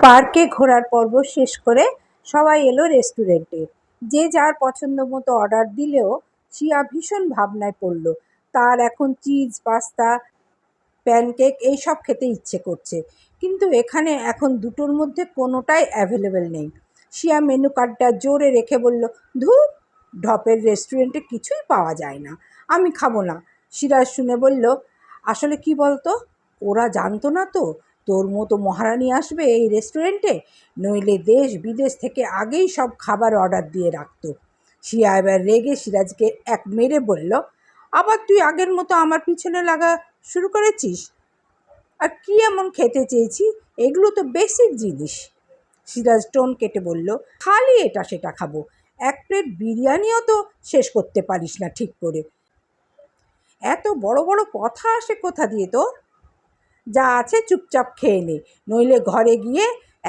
পার্কে ঘোরার পর্ব শেষ করে সবাই এলো রেস্টুরেন্টে। যে যার পছন্দ মতো অর্ডার দিলেও শিয়া ভীষণ ভাবনায় পড়ল। তার এখন চিজ পাস্তা প্যানকেক এইসব খেতে ইচ্ছে করছে, কিন্তু এখানে এখন দুটোর মধ্যে কোনোটাই অ্যাভেলেবেল নেই। শিয়া মেনু কার্ডটা জোরে রেখে বলল, ধুর, ঢপের রেস্টুরেন্টে কিছুই পাওয়া যায় না, আমি খাবো না। সিরাজ শুনে বলল, আসলে কি বলতো, ওরা জানতো না তো তোর মতো মহারানী আসবে এই রেস্টুরেন্টে, নইলে দেশ বিদেশ থেকে আগেই সব খাবার অর্ডার দিয়ে রাখতো। শিয়া এবার রেগে সিরাজকে এক মেরে বলল, আবার তুই আগের মতো আমার পিছনে লাগা শুরু করেছিস? আর কি এমন খেতে চেয়েছি? এগুলো তো বেসিক জিনিস। সিরাজ টোন কেটে বলল, খালি এটা সেটা খাবো, এক প্লেট বিরিয়ানিও তো শেষ করতে পারিস না ঠিক করে। এত বড় বড় কথা আসে কোথা দিয়ে তোর? যা আছে চুপচাপ খেয়ে নে, নইলে ঘরে গিয়ে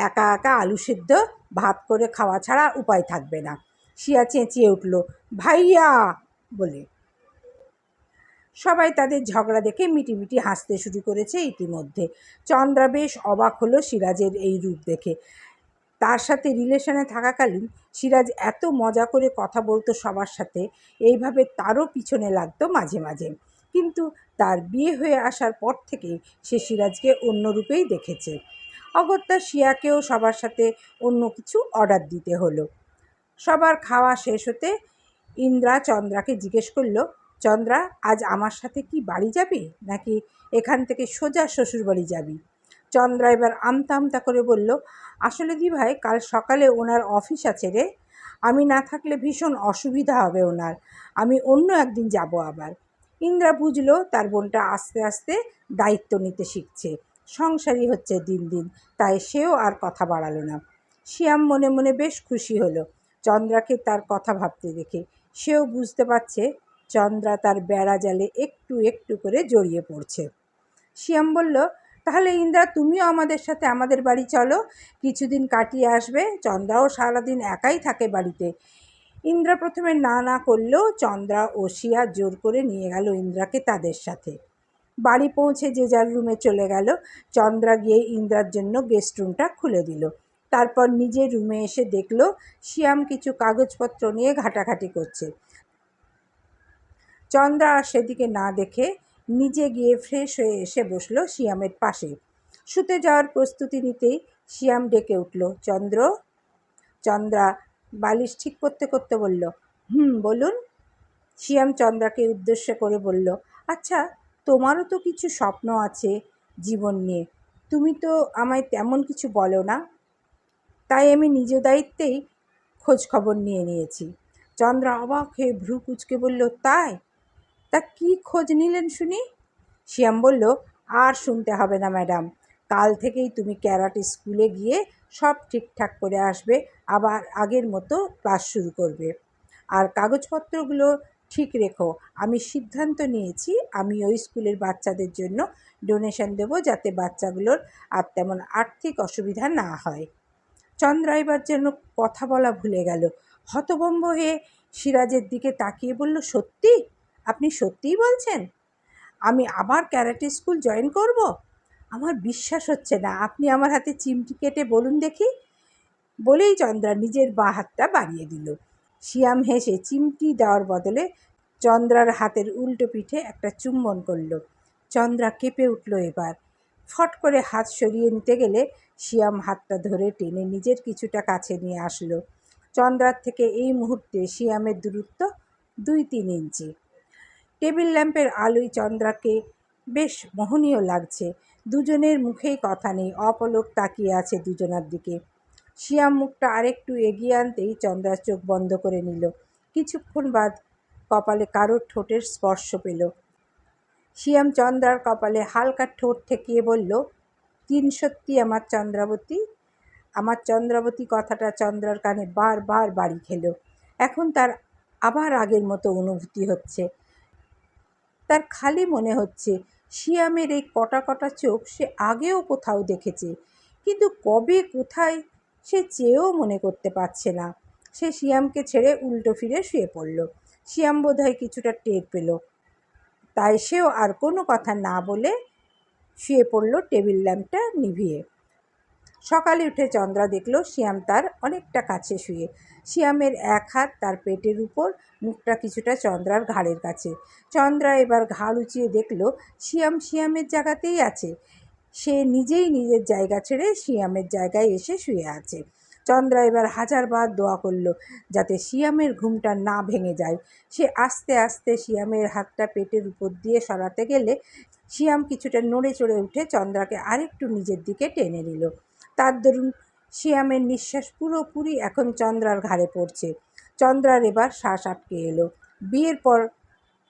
একা একা আলু সিদ্ধ ভাত করে খাওয়া ছাড়া উপায় থাকবে না। শিয়া চেঁচিয়ে উঠল, ভাইয়া বলে। সবাই তাদের ঝগড়া দেখে মিটিমিটি হাসতে শুরু করেছে ইতিমধ্যে। চন্দ্রা বেশ অবাক হলো সিরাজের এই রূপ দেখে। তার সাথে রিলেশনে থাকাকালীন সিরাজ এত মজা করে কথা বলতো সবার সাথে, এইভাবে তারও পিছনে লাগতো মাঝে মাঝে। কিন্তু তার বিয়ে হয়ে আসার পর থেকে সে সিরাজকে অন্য রূপেই দেখেছে। অগত্যা শিয়াকেও সবার সাথে অন্য কিছু অর্ডার দিতে হলো। সবার খাওয়া শেষ হতে ইন্দ্রা চন্দ্রাকে জিজ্ঞেস করলো, চন্দ্রা, আজ আমার সাথে কি বাড়ি যাবি, নাকি এখান থেকে সোজা শ্বশুরবাড়ি যাবি? চন্দ্রা এবার আমতা আমতা করে বলল, আসলে দি ভাই, কাল সকালে ওনার অফিস আছে রে, আমি না থাকলে ভীষণ অসুবিধা হবে ওনার, আমি অন্য একদিন যাব আবার। ইন্দ্রা বুঝলো তার বোনটা আস্তে আস্তে দায়িত্ব নিতে শিখছে, সংসারী হচ্ছে দিন দিন, তাই সেও আর কথা বাড়ালো না। শিয়াম মনে মনে বেশ খুশি হলো চন্দ্রাকে তার কথা ভাবতে দেখে। সেও বুঝতে পারছে চন্দ্রা তার বেড়া জালে একটু একটু করে জড়িয়ে পড়ছে। শিয়াম বলল, তাহলে ইন্দ্রা, তুমিও আমাদের সাথে আমাদের বাড়ি চলো, কিছুদিন কাটিয়ে আসবে। চন্দ্রাও সারাদিন একাই থাকে বাড়িতে। ইন্দ্রা প্রথমে না না করলেও চন্দ্রা ও শিয়া জোর করে নিয়ে গেল ইন্দ্রাকে তাদের সাথে। বাড়ি পৌঁছে যে যার রুমে চলে গেল। চন্দ্রা গিয়ে ইন্দ্রার জন্য গেস্ট রুমটা খুলে দিল। তারপর নিজের রুমে এসে দেখল শিয়াম কিছু কাগজপত্র নিয়ে ঘাটাঘাটি করছে। চন্দ্রা আর সেদিকে না দেখে নিজে গিয়ে ফ্রেশ হয়ে এসে বসলো শিয়ামের পাশে। শুতে যাওয়ার প্রস্তুতি নিতেই শিয়াম ডেকে উঠল, চন্দ্র। চন্দ্রা বালিশ ঠিক করতে করতে বলল, বলুন। শিয়াম চন্দ্রাকে উদ্দেশ্য করে বলল, আচ্ছা, তোমারও তো কিছু স্বপ্ন আছে জীবন নিয়ে, তুমি তো আমায় তেমন কিছু বলো না, তাই আমি নিজ দায়িত্বেই খোঁজ খবর নিয়ে নিয়েছি। চন্দ্রা অবাক হয়ে ভ্রু কুঁচকে বলল, তাই? তা কী খোঁজ নিলেন শুনি? শিয়াম বলল, আর শুনতে হবে না ম্যাডাম, কাল থেকেই তুমি ক্যারাটে স্কুলে গিয়ে সব ঠিকঠাক করে আসবে, আবার আগের মতো ক্লাস শুরু করবে। আর কাগজপত্রগুলো ঠিক রেখো, আমি সিদ্ধান্ত নিয়েছি আমি ওই স্কুলের বাচ্চাদের জন্য ডোনেশন দেবো, যাতে বাচ্চাগুলোর আর তেমন আর্থিক অসুবিধা না হয়। চন্দ্রা এবার যেন কথা বলা ভুলে গেল। হতভম্ব হয়ে সিরাজের দিকে তাকিয়ে বলল, সত্যি? আপনি সত্যিই বলছেন আমি আবার ক্যারাটে স্কুল জয়েন করব? আমার বিশ্বাস হচ্ছে না, আপনি আমার হাতে চিমটি কেটে বলুন দেখি। বলেই চন্দ্রা নিজের বাঁ হাতটা বাড়িয়ে দিল। শিয়াম হেসে চিমটি দেওয়ার বদলে চন্দ্রার হাতের উল্টো পিঠে একটা চুম্বন করল। চন্দ্রা কেঁপে উঠল এবার। ফট করে হাত সরিয়ে নিতে গেলে শিয়াম হাতটা ধরে টেনে নিজের কিছুটা কাছে নিয়ে আসলো। চন্দ্রার থেকে এই মুহূর্তে শিয়ামের দূরত্ব 2-3 ইঞ্চি। টেবিল ল্যাম্পের আলোয় চন্দ্রাকে বেশ মোহনীয় লাগছে। দুজনের মুখেই কথা নেই, অপলক তাকিয়ে আছে দুজনার দিকে। শিয়াম মুখটা আরেকটু এগিয়ে আনতেই চন্দ্রা চোখ বন্ধ করে নিল। কিছুক্ষণ বাদ কপালে কারোর ঠোঁটের স্পর্শ পেল। শিয়াম চন্দ্রার কপালে হালকা ঠোঁট ঠেকিয়ে বলল, 3 সত্যি আমার চন্দ্রাবতী? আমার চন্দ্রাবতী কথাটা চন্দ্রার কানে বারবার বাড়ি খেল। এখন তার আবার আগের মতো অনুভূতি হচ্ছে। তার খালি মনে হচ্ছে শিয়ামের এই কটা কটা চোখ সে আগেও কোথাও দেখেছে, কিন্তু কবে কোথায় সে চেয়েও মনে করতে পারছে না। সে শিয়ামকে ছেড়ে উল্টো ফিরে শুয়ে পড়ল। শিয়াম বোধহয় কিছুটা টের পেল, তাই সেও আর কোনো কথা না বলে শুয়ে পড়ল টেবিল ল্যাম্পটা নিভিয়ে। সকালে উঠে চন্দ্রা দেখল শিয়াম তার অনেকটা কাছে শুয়ে। শিয়ামের এক হাত তার পেটের উপর, মুখটা কিছুটা চন্দ্রার ঘাড়ের কাছে। চন্দ্রা এবার ঘাড় উঁচিয়ে দেখল শিয়ামের জায়গাতেই আছে। সে নিজেই নিজের জায়গা ছেড়ে শিয়ামের জায়গায় এসে শুয়ে আছে। চন্দ্রা এবার হাজারবার দোয়া করল যাতে শিয়ামের ঘুমটা না ভেঙে যায়। সে আস্তে আস্তে শিয়ামের হাতটা পেটের উপর দিয়ে সরাতে গেলে শিয়াম কিছুটা নড়ে চড়ে উঠে চন্দ্রাকে আরেকটু নিজের দিকে টেনে নিল। তার দরুন শিয়ামের নিঃশ্বাস পুরোপুরি এখন চন্দ্রার ঘাড়ে পড়ছে। চন্দ্রার এবার শ্বাস আটকে এলো। বিয়ের পর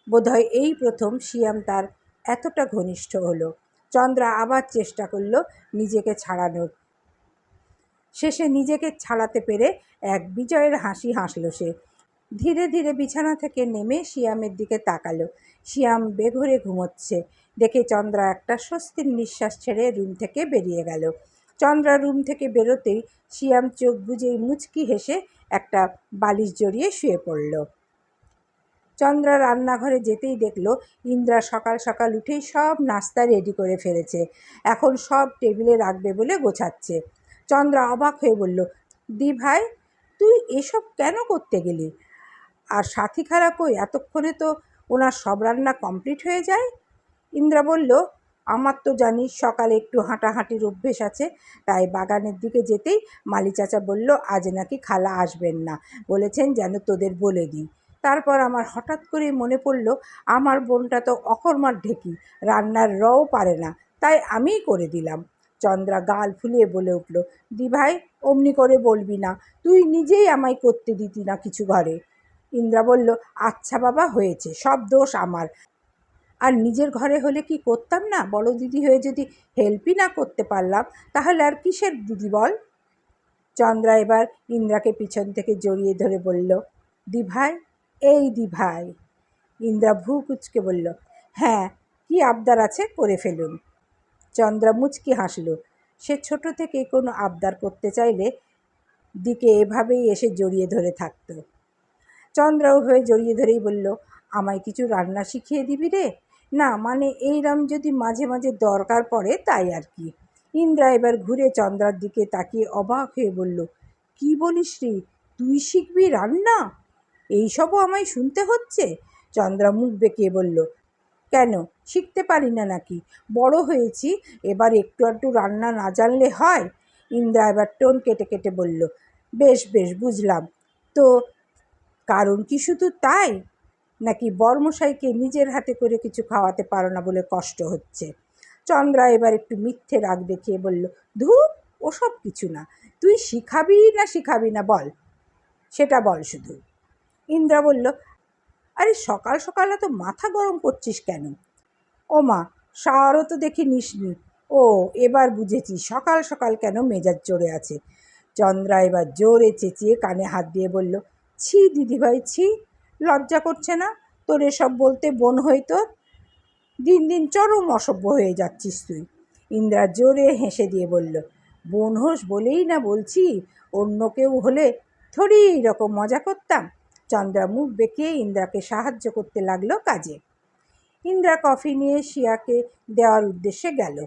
বোধহয় এই প্রথম শিয়াম তার এতটা ঘনিষ্ঠ হলো। চন্দ্রা আবার চেষ্টা করল নিজেকে ছাড়ানোর। শেষে নিজেকে ছাড়াতে পেরে এক বিজয়ের হাসি হাসল সে। ধীরে ধীরে বিছানা থেকে নেমে শিয়ামের দিকে তাকালো। শিয়াম বেঘোরে ঘুমোচ্ছে দেখে চন্দ্রা একটা স্বস্তির নিঃশ্বাস ছেড়ে রুম থেকে বেরিয়ে গেল। চন্দ্রা রুম থেকে বেরোতেই শিয়াম চোখ বুজেই মুচকি হেসে একটা বালিশ জড়িয়ে শুয়ে পড়ল। চন্দ্রা রান্নাঘরে যেতেই দেখল ইন্দ্রা সকাল সকাল উঠেই সব নাস্তা রেডি করে ফেলেছে। এখন সব টেবিলে রাখবে বলে গোছাচ্ছে। চন্দ্রা অবাক হয়ে বলল, দি ভাই, তুই এসব কেন করতে গেলি? আর সাথী খারাপ কই? এতক্ষণে তো ওনার সব রান্না কমপ্লিট হয়ে যায়। ইন্দ্রা বলল, আমার তো জানিস সকালে একটু হাঁটাহাঁটির অভ্যেস আছে, তাই বাগানের দিকে যেতেই মালি চাচা বলল আজ নাকি খালা আসবেন না, বলেছেন যেন তোদের বলে দিই। তারপর আমার হঠাৎ করে মনে পড়ল আমার বোনটা তো অকর্মার ঢেকি, রান্নার রও পারে না, তাই আমিই করে দিলাম। চন্দ্রা গাল ফুলিয়ে বলে উঠল, দি ভাই, অমনি করে বলবি না, তুই নিজেই আমায় করতে দিতি না কিছু ঘরে। ইন্দ্রা বলল, আচ্ছা বাবা, হয়েছে, সব দোষ আমার। আর নিজের ঘরে হলে কি করতাম না? বড় দিদি হয়ে যদি হেল্পই না করতে পারলাম তাহলে আর কিসের দিদি বল? চন্দ্রা এবার ইন্দ্রাকে পিছন থেকে জড়িয়ে ধরে বলল, দি ভাই, এই দি ভাই। ইন্দ্রা ভ্রু কুঁচকে বলল, হ্যাঁ, কি আবদার আছে করে ফেলুন। চন্দ্রা মুচকি হাসল। সে ছোট থেকে কোনো আবদার করতে চাইলে দিকে এভাবেই এসে জড়িয়ে ধরে থাকত। চন্দ্রাও হয়ে জড়িয়ে ধরেই বলল, আমায় কিছু রান্না শিখিয়ে দিবি রে? না মানে এইরম যদি মাঝে মাঝে দরকার পড়ে তাই আর কি। ইন্দ্রা এবার ঘুরে চন্দ্রার দিকে তাকিয়ে অবাক হয়ে বলল, কি বলিস রে, তুই শিখবি রান্না? এইসবও আমায় শুনতে হচ্ছে? চন্দ্রা মুখ বেঁকিয়ে বলল, কেন, শিখতে পারি না নাকি? বড় হয়েছি, এবার একটু একটু রান্না না জানলে হয়? ইন্দ্রা এবার টোন কেটে কেটে বলল, বেশ বেশ, বুঝলাম। তো কারণ কি শুধু তাই, নাকি বর্মশাইকে নিজের হাতে করে কিছু খাওয়াতে পারো না বলে কষ্ট হচ্ছে? চন্দ্রা এবার একটু মিথ্যে রাগ দেখিয়ে বলল, ধুর, ওসব কিছু না, তুই শিখাবি না বল, সেটা বল শুধু। ইন্দ্রা বলল, আরে সকাল সকাল এত মাথা গরম করছিস কেন? ও মা, সারও তো দেখি নিসনি। ও, এবার বুঝেছি সকাল সকাল কেন মেজাজ চড়ে আছে। চন্দ্রা এবার জোরে চেঁচিয়ে কানে হাত দিয়ে বলল, ছি দিদিভাই, ছি, লজ্জা করছে না তোর এসব বলতে? বোন হই তোর, দিন দিন চরম অসভ্য হয়ে যাচ্ছিস তুই। ইন্দ্রা জোরে হেসে দিয়ে বলল, বোন হোস বলেই না বলছি, অন্য কেউ হলে থোড়ি এরকম মজা করতাম। চন্দ্রা মুখ বেঁকিয়ে ইন্দ্রাকে সাহায্য করতে লাগলো কাজে। ইন্দ্রা কফি নিয়ে শিয়াকে দেওয়ার উদ্দেশ্যে গেল।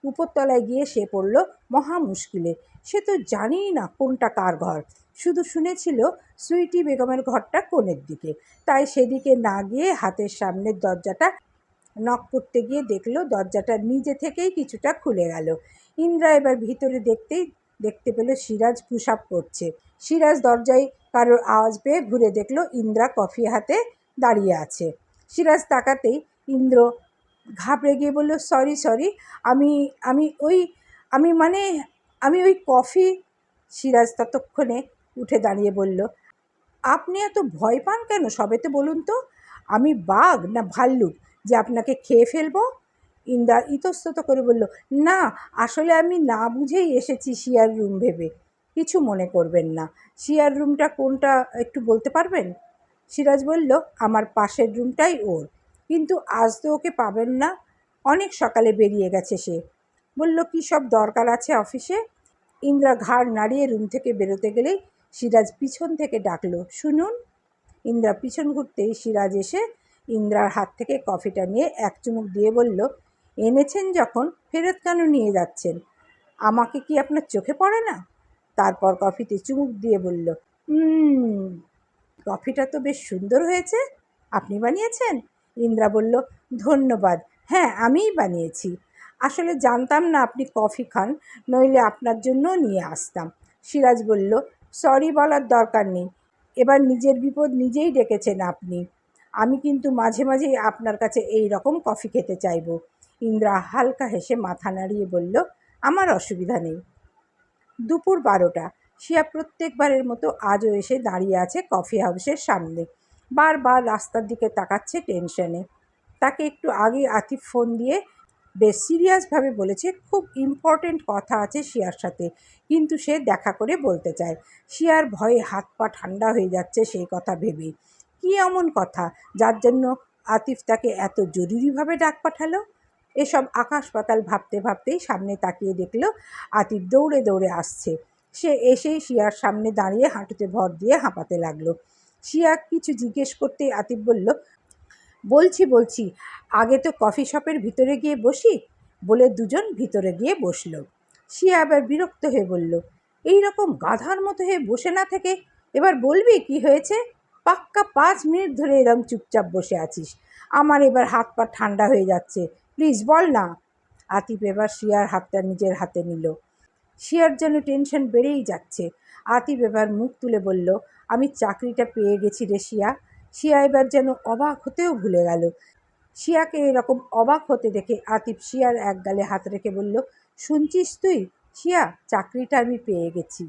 উপরতলায় গিয়ে সে পড়ল মহা মুশকিলে। সে তো জানিই না কোনটা কার ঘর, শুধু শুনেছিল সুইটি বেগমের ঘরটা কোণের দিকে, তাই সেদিকে না গিয়ে হাতের সামনের দরজাটা নক করতে গিয়ে দেখল দরজাটা নিজে থেকেই কিছুটা খুলে গেল। ইন্দ্রা এবার ভিতরে দেখতে পেল সিরাজ পুশ আপ করছে। সিরাজ দরজায় কারোর আওয়াজ পেয়ে ঘুরে দেখল ইন্দ্রা কফি হাতে দাঁড়িয়ে আছে। সিরাজ তাকাতেই ইন্দ্র ঘাবড়ে গিয়ে বলল, সরি সরি, আমি আমি ওই আমি মানে আমি ওই কফি। সিরাজ ততক্ষণে উঠে দাঁড়িয়ে বলল, আপনি এত ভয় পান কেন সবে তো বলুন তো, আমি বাঘ না ভাল্লুক যে আপনাকে খেয়ে ফেলবো? ইন্দ্রা ইতস্তত করে বলল, না, আসলে আমি না বুঝেই এসেছি শিয়ার রুম ভেবে, কিছু মনে করবেন না। শিয়ার রুমটা কোনটা একটু বলতে পারবেন? সিরাজ বলল, আমার পাশের রুমটাই ওর, কিন্তু আজ তো ওকে পাবেন না, অনেক সকালে বেরিয়ে গেছে সে। বলল, কী সব দরকার আছে অফিসে? ইন্দ্রা ঘাড় নাড়িয়ে রুম থেকে বেরোতে গেলেই সিরাজ পিছন থেকে ডাকলো, শুনুন। ইন্দ্রা পিছন ঘুরতেই সিরাজ এসে ইন্দ্রার হাত থেকে কফিটা নিয়ে এক চুমুক দিয়ে বলল, এনেছেন যখন ফেরত কেন নিয়ে যাচ্ছেন? আমাকে কি আপনার চোখে পড়ে না? তারপর কফিতে চুমুক দিয়ে বলল, হুম, কফিটা তো বেশ সুন্দর হয়েছে। আপনি বানিয়েছেন? ইন্দ্রা বলল, ধন্যবাদ। হ্যাঁ, আমিই বানিয়েছি। আসলে জানতাম না আপনি কফি খান, নইলে আপনার জন্য নিয়ে আসতাম। সিরাজ বলল, সরি বলার দরকার নেই। এবার নিজের বিপদ নিজেই ডেকেছেন আপনি। আমি কিন্তু মাঝে মাঝেই আপনার কাছে এই রকম কফি খেতে চাইব। ইন্দ্রা হালকা হেসে মাথা নাড়িয়ে বলল, আমার অসুবিধা নেই। দুপুর 12টা। শিয়া প্রত্যেকবারের মতো আজও এসে দাঁড়িয়ে আছে কফি হাউসের সামনে। বারবার রাস্তার দিকে তাকাচ্ছে টেনশনে। তাকে একটু আগে আতিফ ফোন দিয়ে বেশ সিরিয়াসভাবে বলেছে খুব ইম্পর্টেন্ট কথা আছে শিয়ার সাথে, কিন্তু সে দেখা করে বলতে চায়। শিয়ার ভয়ে হাত পা ঠান্ডা হয়ে যাচ্ছে সেই কথা ভেবেই। কী এমন কথা যার জন্য আতিফ তাকে এত জরুরিভাবে ডাক পাঠালো? এসব আকাশ পাতাল ভাবতে ভাবতেই সামনে তাকিয়ে দেখল আতিফ দৌড়ে দৌড়ে আসছে। সে এসেই শিয়ার সামনে দাঁড়িয়ে হাঁটুতে ভর দিয়ে হাঁপাতে লাগলো। শিয়া কিছু জিজ্ঞেস করতেই আতিফ বলল, বলছি বলছি, আগে তো কফি শপের ভিতরে গিয়ে বসি। বলে দুজন ভিতরে গিয়ে বসল। শিয়া আবার বিরক্ত হয়ে বলল, এই রকম গাধার মতো হয়ে বসে না থেকে এবার বলবি কি হয়েছে? পাক্কা 5 মিনিট ধরে এরম চুপচাপ বসে আছিস। আমার এবার হাত পা ঠান্ডা হয়ে যাচ্ছে, প্লিজ বল না। আতিফ এবার শিয়ার হাতটা নিজের হাতে নিল। শিয়ার যেন টেনশন বেড়েই যাচ্ছে। আতিফ এবার মুখ তুলে বলল, আমি চাকরিটা পেয়ে গেছি রে শিয়া। শিয়া এবার যেন অবাক হতেও ভুলে গেল। শিয়াকে এরকম অবাক হতে দেখে আতিফ শিয়ার এক গালে হাত রেখে বলল, শুনছিস তুই শিয়া, চাকরিটা আমি পেয়ে গেছি।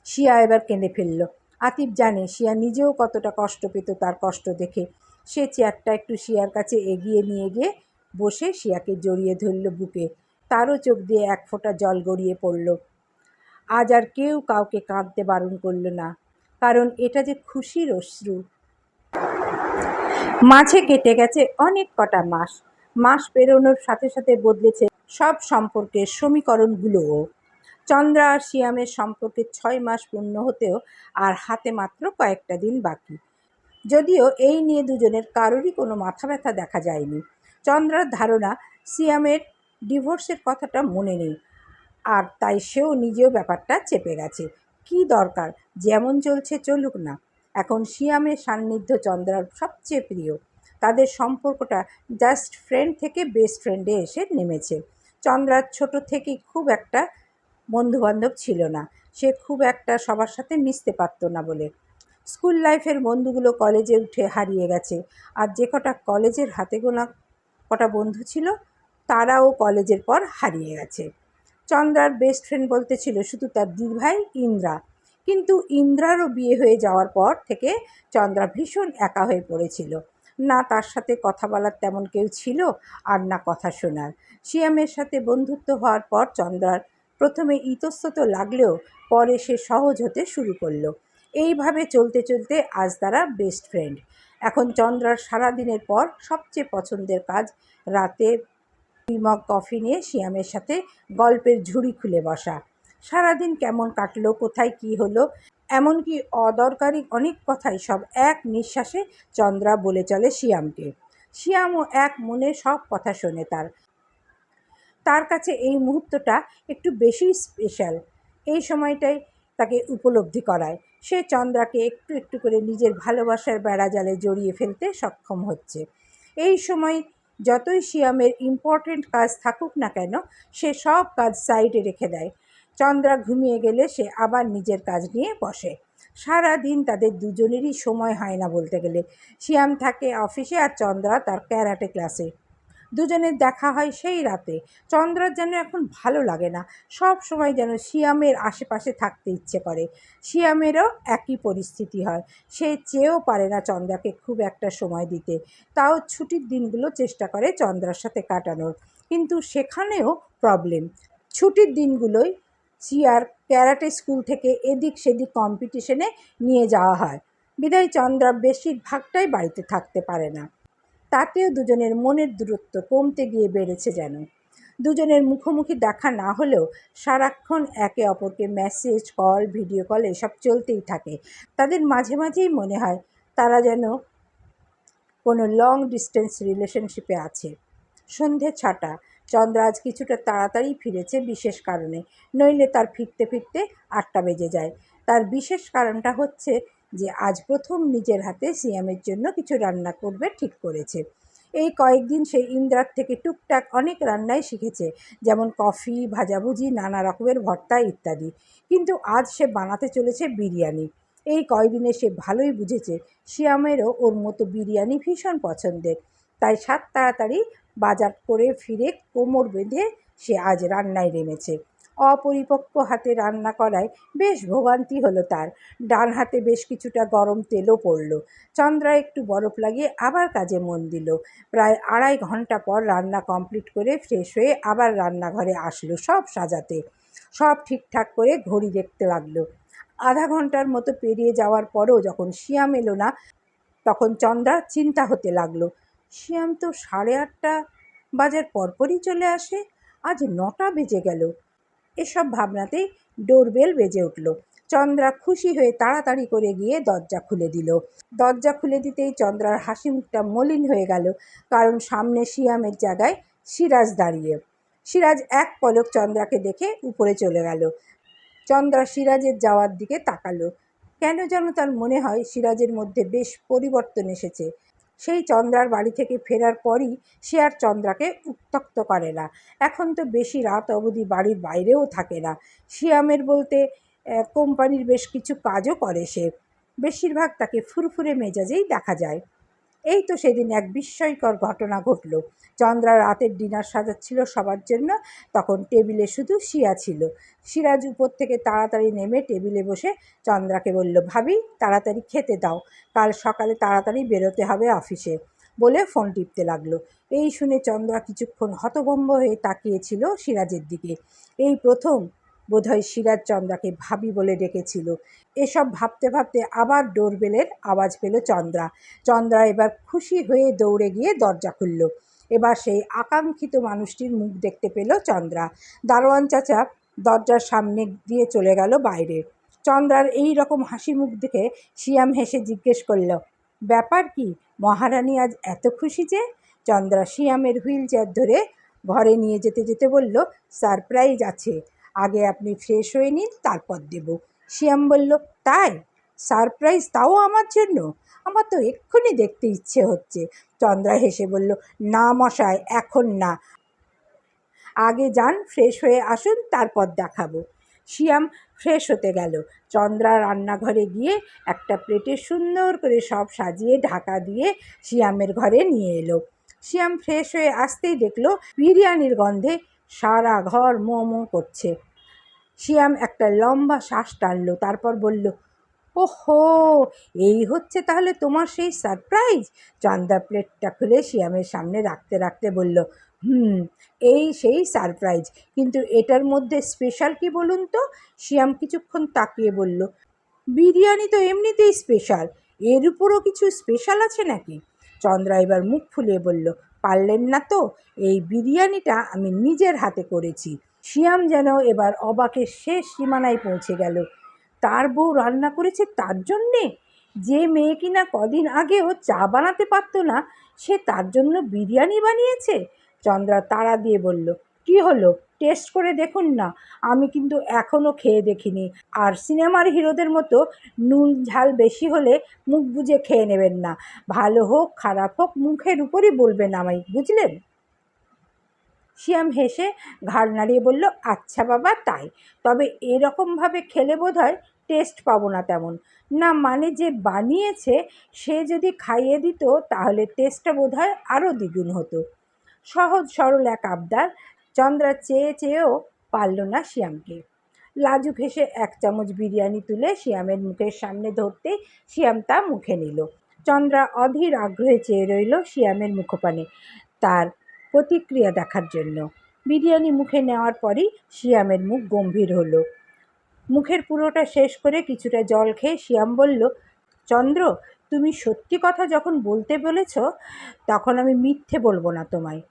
শিয়া এবার কেঁদে ফেলল। আতিফ জানে শিয়া নিজেও কতটা কষ্ট পেত তার কষ্ট দেখে। সে চেয়ারটা একটু শিয়ার কাছে এগিয়ে নিয়ে গিয়ে বসে শিয়াকে জড়িয়ে ধরল বুকে। তারও চোখ দিয়ে এক ফোঁটা জল গড়িয়ে পড়ল। আজ আর কেউ কাউকে কাঁদতে বারণ করল না, কারণ এটা যে খুশির অশ্রু। মাঝে কেটে গেছে অনেক কটা মাস। মাস পেরোনোর সাথে সাথে বদলেছে সব সম্পর্কের সমীকরণগুলোও। চন্দ্রা আর শিয়ামের সম্পর্কে 6 মাস পূর্ণ হতেও আর হাতে মাত্র কয়েকটা দিন বাকি। যদিও এই নিয়ে দুজনের কারোরই কোনো মাথা ব্যথা দেখা যায়নি। চন্দ্রার ধারণা শিয়ামের ডিভোর্সের কথাটা মনে নেই, আর তাই সেও নিজেও ব্যাপারটা চেপে গেছে। কি দরকার, যেমন চলছে চলুক না। এখন শিয়ামের সান্নিধ্য চন্দ্রার সবচেয়ে প্রিয়। তাদের সম্পর্কটা জাস্ট ফ্রেন্ড থেকে বেস্ট ফ্রেন্ডে এসে নেমেছে। চন্দ্রার ছোট থেকেই খুব একটা বন্ধুবান্ধব ছিল না। সে খুব একটা সবার সাথে মিশতে পারত না বলে। স্কুল লাইফের বন্ধুগুলো কলেজে উঠে হারিয়ে গেছে, আর যে কটা কলেজের হাতে গোনা কটা বন্ধু ছিল তারাও কলেজের পর হারিয়ে গেছে। চন্দ্রার বেস্ট ফ্রেন্ড বলতে ছিল শুধু তার দিদিভাই ইন্দ্রা। কিন্তু ইন্দ্রারও বিয়ে হয়ে যাওয়ার পর থেকে চন্দ্রা ভীষণ একা হয়ে পড়েছিল। না তার সাথে কথা বলার তেমন কেউ ছিল, আর না কথা শোনার। শিয়ামের সাথে বন্ধুত্ব হওয়ার পর চন্দ্রার প্রথমে ইতস্তত লাগলেও পরে সে সহজ হতে শুরু করলো। এইভাবে চলতে চলতে আজ তারা বেস্ট ফ্রেন্ড। এখন চন্দ্রার সারাদিনের পর সবচেয়ে পছন্দের কাজ রাতে মগ কফি নিয়ে শিয়ামের সাথে গল্পের ঝুড়ি খুলে বসা। সারাদিন কেমন কাটলো, কোথায় কি হলো, এমনকি অদরকারি অনেক কথাই সব এক নিঃশ্বাসে চন্দ্রা বলে চলে শিয়ামকে। শিয়ামও এক মনে সব কথা শোনে তার। তার কাছে এই মুহূর্তটা একটু বেশি স্পেশাল। এই সময়টাই তাকে উপলব্ধি করায়। সে চন্দ্রাকে একটু একটু করে নিজের ভালোবাসার বেড়াজালে জড়িয়ে ফেলতে সক্ষম হচ্ছে। এই সময় যতই শিয়ামের ইম্পর্টেন্ট কাজ থাকুক না কেন, সে সব কাজ সাইডে রেখে দেয়। চন্দ্রা ঘুমিয়ে গেলে সে আবার নিজের কাজ নিয়ে বসে। সারা দিন তাদের দুজনেরই সময় হয় না বলতে গেলে। শিয়াম থাকে অফিসে আর চন্দ্রা তার ক্যারাটে ক্লাসে। দুজনের দেখা হয় সেই রাতে। চন্দ্রার যেন এখন ভালো লাগে না, সব সময় যেন শিয়ামের আশেপাশে থাকতে ইচ্ছে করে। শিয়ামেরও একই পরিস্থিতি হয়। সে চেয়েও পারে না চন্দ্রাকে খুব একটা সময় দিতে। তাও ছুটির দিনগুলো চেষ্টা করে চন্দ্রার সাথে কাটানোর, কিন্তু সেখানেও প্রবলেম। ছুটির দিনগুলোই শিয়ার ক্যারাটে স্কুল থেকে এদিক সেদিক কম্পিটিশনে নিয়ে যাওয়া হয়, বিদায় চন্দ্রা বেশিরভাগটাই বাড়িতে থাকতে পারে না। তাতেও দুজনের মনের দূরত্ব কমতে গিয়ে বেড়েছে যেন। দুজনের মুখোমুখি দেখা না হলেও সারাক্ষণ একে অপরকে মেসেজ, কল, ভিডিও কল এসব চলতেই থাকে। তাদের মাঝে মাঝেই মনে হয় তারা যেন কোনো লং ডিস্টেন্স রিলেশনশিপে আছে। সন্ধে 6টা। চন্দ্রা আজ কিছুটা তাড়াতাড়ি ফিরেছে বিশেষ কারণে, নইলে তার ফিরতে ফিরতে 8টা বেজে যায়। তার বিশেষ কারণটা হচ্ছে যে আজ প্রথম নিজের হাতে সিয়ামের জন্য কিছু রান্না করবে ঠিক করেছে। এই কয়েকদিন সে ইন্দ্রার থেকে টুকটাক অনেক রান্নাই শিখেছে, যেমন কফি, ভাজাভুজি, নানা রকমের ভর্তা ইত্যাদি। কিন্তু আজ সে বানাতে চলেছে বিরিয়ানি। এই কয়দিনে সে ভালোই বুঝেছে সিয়ামেরও ওর মতো বিরিয়ানি ভীষণ পছন্দের। তাই সাত তাড়াতাড়ি বাজার করে ফিরে কোমর বেঁধে সে আজ রান্নায় নেমেছে। অপরিপক্ক হাতে রান্না করায় বেশ ভোগান্তি হলো তার। ডান হাতে বেশ কিছুটা গরম তেলও পড়ল। চন্দ্রা একটু বরফ লাগিয়ে আবার কাজে মন দিল। প্রায় 2.5 ঘন্টা পর রান্না কমপ্লিট করে ফ্রেশ হয়ে আবার রান্নাঘরে আসলো সব সাজাতে। সব ঠিকঠাক করে ঘড়ি দেখতে লাগলো। আধা ঘন্টার মতো পেরিয়ে যাওয়ার পরও যখন সিয়াম এলো না, তখন চন্দ্রার চিন্তা হতে লাগলো, সিয়াম তো 8:30 বাজার পরপরই চলে আসে, আজ 9টা বেজে গেল। এসব ভাবনাতেই ডোরবেল বেজে উঠল। চন্দ্রা খুশি হয়ে তাড়াতাড়ি করে গিয়ে দরজা খুলে দিল। দরজা খুলে দিতেই চন্দ্রার হাসি মুখটা মলিন হয়ে গেল, কারণ সামনে সিয়ামের জায়গায় সিরাজ দাঁড়িয়ে। সিরাজ এক পলক চন্দ্রাকে দেখে উপরে চলে গেল। চন্দ্রা সিরাজের যাওয়ার দিকে তাকালো। কেন যেন তার মনে হয় সিরাজের মধ্যে বেশ পরিবর্তন এসেছে। সেই চন্দ্রার বাড়ি থেকে ফেরার পরই সে আর চন্দ্রাকে উত্ত্যক্ত করে না। এখন তো বেশি রাত অবধি বাড়ির বাইরেও থাকে না। সিয়ামের বলতে কোম্পানির বেশ কিছু কাজও করে সে। বেশিরভাগ তাকে ফুরফুরে মেজাজেই দেখা যায়। এই তো সেদিন এক বিস্ময়কর ঘটনা ঘটল। চন্দ্রা রাতের ডিনার সাজাচ্ছিল সবার জন্য, তখন টেবিলে শুধু শিয়া ছিল। সিরাজ উপর থেকে তাড়াতাড়ি নেমে টেবিলে বসে চন্দ্রাকে বলল, ভাবি তাড়াতাড়ি খেতে দাও, কাল সকালে তাড়াতাড়ি বেরোতে হবে অফিসে, বলে ফোন টিপতে লাগলো। এই শুনে চন্দ্রা কিছুক্ষণ হতভম্ব হয়ে তাকিয়েছিল সিরাজের দিকে। এই প্রথম বোধহয় সিরাজ চন্দ্রাকে ভাবি বলে ডেকেছিল। এসব ভাবতে ভাবতে আবার ডোরবেলের আওয়াজ পেল চন্দ্রা। চন্দ্রা এবার খুশি হয়ে দৌড়ে গিয়ে দরজা খুলল। এবার সেই আকাঙ্ক্ষিত মানুষটির মুখ দেখতে পেল চন্দ্রা। দারোয়ান চাচা দরজার সামনে দিয়ে চলে গেল বাইরে। চন্দ্রার এই রকম হাসি মুখ দেখে সিয়াম হেসে জিজ্ঞেস করল, ব্যাপার কি মহারানী আজ এত খুশি যে? চন্দ্রা সিয়ামের হুইল চেয়ার ধরে ঘরে নিয়ে যেতে যেতে বলল, সারপ্রাইজ আছে, আগে আপনি ফ্রেশ হয়ে নিন, তারপর দেব। সিয়াম বলল, তাই? সারপ্রাইজ, তাও আমার জন্য? আমার তো এক্ষুনি দেখতে ইচ্ছে হচ্ছে। চন্দ্রা হেসে বলল, না মশাই, এখন না, আগে যান ফ্রেশ হয়ে আসুন, তারপর দেখাবো। সিয়াম ফ্রেশ হতে গেল। চন্দ্রা রান্নাঘরে গিয়ে একটা প্লেটে সুন্দর করে সব সাজিয়ে ঢাকা দিয়ে সিয়ামের ঘরে নিয়ে এলো। সিয়াম ফ্রেশ হয়ে আসতেই দেখলো বিরিয়ানির গন্ধে সারা ঘর মো মো করছে। সিয়াম একটা লম্বা শ্বাস টানল, তারপর বলল, ওহো, এই হচ্ছে তাহলে তোমার সেই সারপ্রাইজ? চন্দ্রা প্লেটটা খুলে সিয়ামের সামনে রাখতে রাখতে বলল, এই সেই সারপ্রাইজ, কিন্তু এটার মধ্যে স্পেশাল কি বলুন তো? সিয়াম কিছুক্ষণ তাকিয়ে বলল, বিরিয়ানি তো এমনিতেই স্পেশাল, এর উপরও কিছু স্পেশাল আছে নাকি? চন্দ্রা এবার মুখ ফুলিয়ে বলল, পারলেন না তো, এই বিরিয়ানিটা আমি নিজের হাতে করেছি। সিয়াম যেন এবার অবাকের শেষ সীমানায় পৌঁছে গেল। তার বউ রান্না করেছে তার জন্যে? যে মেয়ে কিনা কদিন আগেও চা বানাতে পারতো না, সে তার জন্য বিরিয়ানি বানিয়েছে? চন্দ্রা তাড়া দিয়ে বলল, কি হলো, টেস্ট করে দেখুন না, আমি কিন্তু এখনও খেয়ে দেখিনি। আর সিনেমার হিরোদের মতো নুন ঝাল বেশি হলে মুখ বুজে খেয়ে নেবেন না। ভালো হোক খারাপ হোক মুখের উপরই বলবেন আমায়, বুঝলেন? সিয়াম হেসে ঘাড় নাড়িয়ে বলল, আচ্ছা বাবা, তাই। তবে এরকমভাবে খেলে বোধহয় টেস্ট পাবো না তেমন। না মানে যে বানিয়েছে সে যদি খাইয়ে দিত তাহলে টেস্টটা বোধহয় আরও দ্বিগুণ হতো। সহজ সরল এক আবদার। চন্দ্রা চেয়ে চেয়েও পারল না সিয়ামকে। লাজুক হেসে 1 চামচ বিরিয়ানি তুলে সিয়ামের মুখের সামনে ধরতে সিয়াম তা মুখে নিল। চন্দ্রা অধীর আগ্রহে চেয়ে রইল সিয়ামের মুখপানে তার প্রতিক্রিয়া দেখার জন্য। বিরিয়ানি মুখে নেওয়ার পরই সিয়ামের মুখ গম্ভীর হলো। মুখের পুরোটা শেষ করে কিছুটা জল খেয়ে সিয়াম বলল, চন্দ্র, তুমি সত্যি কথা যখন বলতে বলেছ, তখন আমি মিথ্যে বলবো না তোমায়।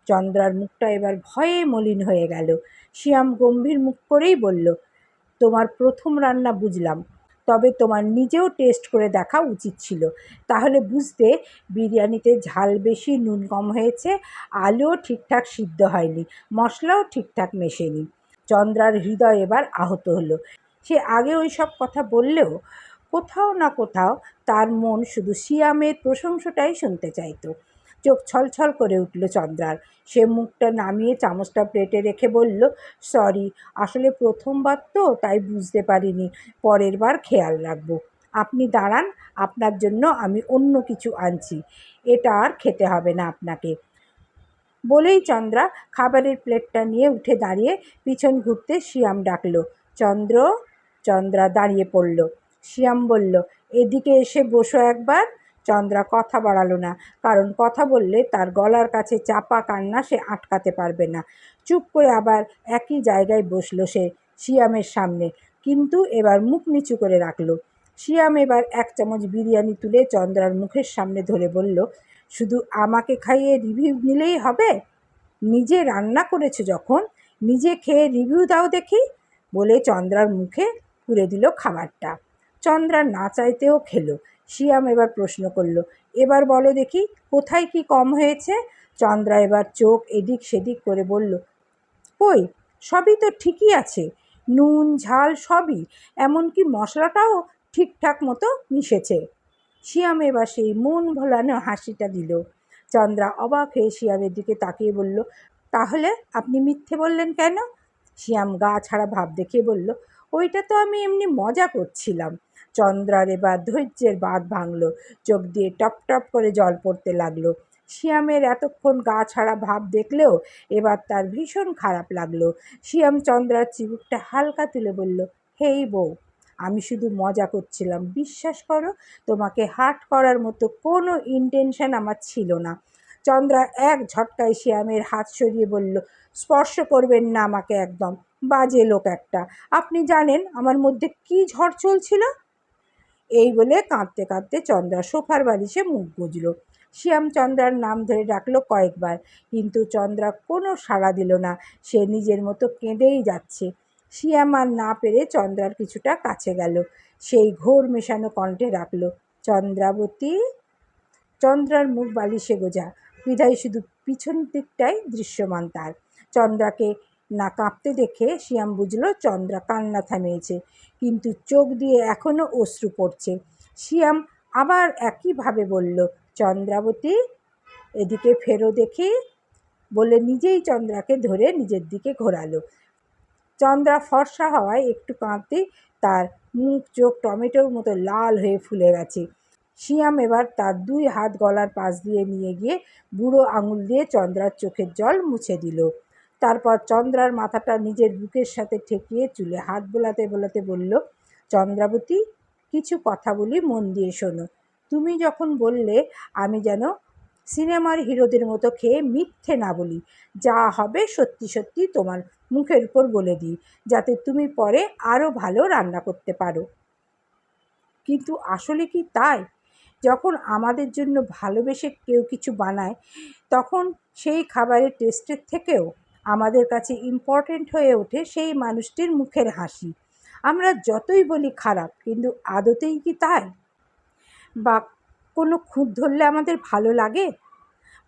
চন্দ্রার মুখটা এবার ভয়ে মলিন হয়ে গেল। সিয়াম গম্ভীর মুখ করেই বলল, তোমার প্রথম রান্না বুঝলাম, তবে তোমার নিজেও টেস্ট করে দেখা উচিত ছিল, তাহলে বুঝতে বিরিয়ানিতে ঝাল বেশি, নুন কম হয়েছে, আলুও ঠিকঠাক সিদ্ধ হয়নি, মশলাও ঠিকঠাক মেশেনি। চন্দ্রার হৃদয় এবার আহত হলো। সে আগে ওই সব কথা বললেও কোথাও না কোথাও তার মন শুধু সিয়ামের প্রশংসাটাই শুনতে চাইতো। চোখ ছলছল করে উঠল চন্দ্রার। সে মুখটা নামিয়ে চামচটা প্লেটে রেখে বলল, সরি, আসলে প্রথমবার তো, তাই বুঝতে পারিনি, পরের বার খেয়াল রাখবো। আপনি দাঁড়ান, আপনার জন্য আমি অন্য কিছু আনছি, এটা আর খেতে হবে না আপনাকে। বলেই চন্দ্রা খাবারের প্লেটটা নিয়ে উঠে দাঁড়িয়ে পিছন ঘুরতে শিয়াম ডাকল, চন্দ্র। চন্দ্রা দাঁড়িয়ে পড়ল। শিয়াম বলল, এদিকে এসে বসো একবার। চন্দ্রা কথা বাড়ালো না, কারণ কথা বললে তার গলার কাছে চাপা কান্না সে আটকাতে পারবে না। চুপ করে আবার একই জায়গায় বসলো সে শিয়ামের সামনে, কিন্তু এবার মুখ নিচু করে রাখলো। শিয়াম এবার এক চামচ বিরিয়ানি তুলে চন্দ্রার মুখের সামনে ধরে বলল, শুধু আমাকে খাইয়ে রিভিউ নিলেই হবে? নিজে রান্না করেছো যখন, নিজে খেয়ে রিভিউ দাও দেখি। বলে চন্দ্রার মুখে পুরে দিল খাবারটা। চন্দ্রা না চাইতেও খেলো। শিয়াম এবার প্রশ্ন করল, এবার বলো দেখি, কোথায় কি কম হয়েছে? চন্দ্রা এবার চোখ এদিক সেদিক করে বলল, কই, সবই তো ঠিকই আছে, নুন ঝাল সবই, এমনকি মশলাটাও ঠিকঠাক মতো মিশেছে। শিয়াম এবার সেই মন ভোলানো হাসিটা দিল। চন্দ্রা অবাক হয়ে শিয়ামের দিকে তাকিয়ে বলল, তাহলে আপনি মিথ্যে বললেন কেন? শিয়াম গা ছাড়া ভাব দেখিয়ে বলল, ওইটা তো আমি এমনি মজা করছিলাম। চন্দ্রার এবার ধৈর্যের বাঁধ ভাঙল, চোখ দিয়ে টপ টপ করে জল পড়তে লাগলো। শিয়ামের এতক্ষণ গা ছাড়া ভাব দেখলেও এবার তার ভীষণ খারাপ লাগলো। শিয়াম চন্দ্রার চিবুকটা হালকা তুলে বলল, হেই বউ, আমি শুধু মজা করছিলাম, বিশ্বাস করো, তোমাকে হার্ট করার মতো কোনো ইন্টেনশন আমার ছিল না। চন্দ্রা এক ঝটকায় শিয়ামের হাত সরিয়ে বলল, স্পর্শ করবেন না আমাকে একদম, বাজে লোক একটা। আপনি জানেন আমার মধ্যে কি ঝড় চলছিল? এই বলে কাঁদতে কাঁদতে চন্দ্রা সোফার বালিশে মুখ গুজল। শিয়াম চন্দ্রার নাম ধরে ডাকলো কয়েকবার, কিন্তু চন্দ্রা কোনো সাড়া দিল না। সে নিজের মতো কেঁদেই যাচ্ছে। শিয়াম আর না পেরে চন্দ্রার কিছুটা কাছে গেল, সেই ঘোর মেশানো কণ্ঠে ডাকল, চন্দ্রাবতী। চন্দ্রার মুখ বালিশে গোজা, বিধায় শুধু পিছন দিকটাই দৃশ্যমান তার। চন্দ্রাকে না কাঁপতে দেখে শিয়াম বুঝল চন্দ্রা কান্না থামিয়েছে, কিন্তু চোখ দিয়ে এখনও অশ্রু পড়ছে। শিয়াম আবার একইভাবে বলল, চন্দ্রাবতী, এদিকে ফেরো দেখি। বলে নিজেই চন্দ্রাকে ধরে নিজের দিকে ঘোরালো। চন্দ্রা ফর্সা হওয়ায় একটু কাঁদতেই তার মুখ চোখ টমেটোর মতো লাল হয়ে ফুলে গেছে। শিয়াম এবার তার দুই হাত গলার পাশ দিয়ে নিয়ে গিয়ে বুড়ো আঙুল দিয়ে চন্দ্রার চোখের জল মুছে দিল। তারপর চন্দ্রার মাথাটা নিজের বুকের সাথে ঠেকিয়ে চুলে হাত বোলাতে বোলাতে বলল, চন্দ্রাবতী, কিছু কথা বলি, মন দিয়ে শোনো। তুমি যখন বললে আমি যেন সিনেমার হিরোদের মতো খেয়ে মিথ্যে না বলি, যা হবে সত্যি সত্যি তোমার মুখের উপর বলে দিই, যাতে তুমি পরে আরও ভালো রান্না করতে পারো। কিন্তু আসলে কি তাই? যখন আমাদের জন্য ভালোবেসে কেউ কিছু বানায়, তখন সেই খাবারের টেস্টের থেকেও আমাদের কাছে ইম্পর্ট্যান্ট হয়ে ওঠে সেই মানুষটির মুখের হাসি। আমরা যতই বলি খারাপ, কিন্তু আদতেই কি তাই? বা কোনো খুঁত ধরলে আমাদের ভালো লাগে?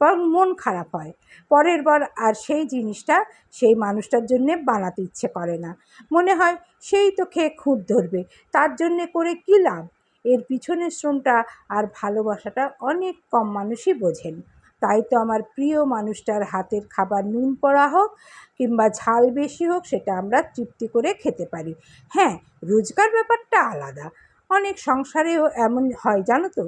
বরং মন খারাপ হয়। পরের বার আর সেই জিনিসটা সেই মানুষটার জন্যে বানাতে ইচ্ছে করে না। মনে হয় সেই তো খেয়ে খুঁত ধরবে, তার জন্যে করে কী লাভ? এর পিছনের শ্রমটা আর ভালোবাসাটা অনেক কম মানুষই বোঝেন। তাই তো আমার প্রিয় মানুষটার হাতের খাবার নুন পড়া হোক কিংবা ঝাল বেশি হোক, সেটা আমরা তৃপ্তি করে খেতে পারি। হ্যাঁ, রোজকার ব্যাপারটা আলাদা। অনেক সংসারেও এমন হয় জানো তো,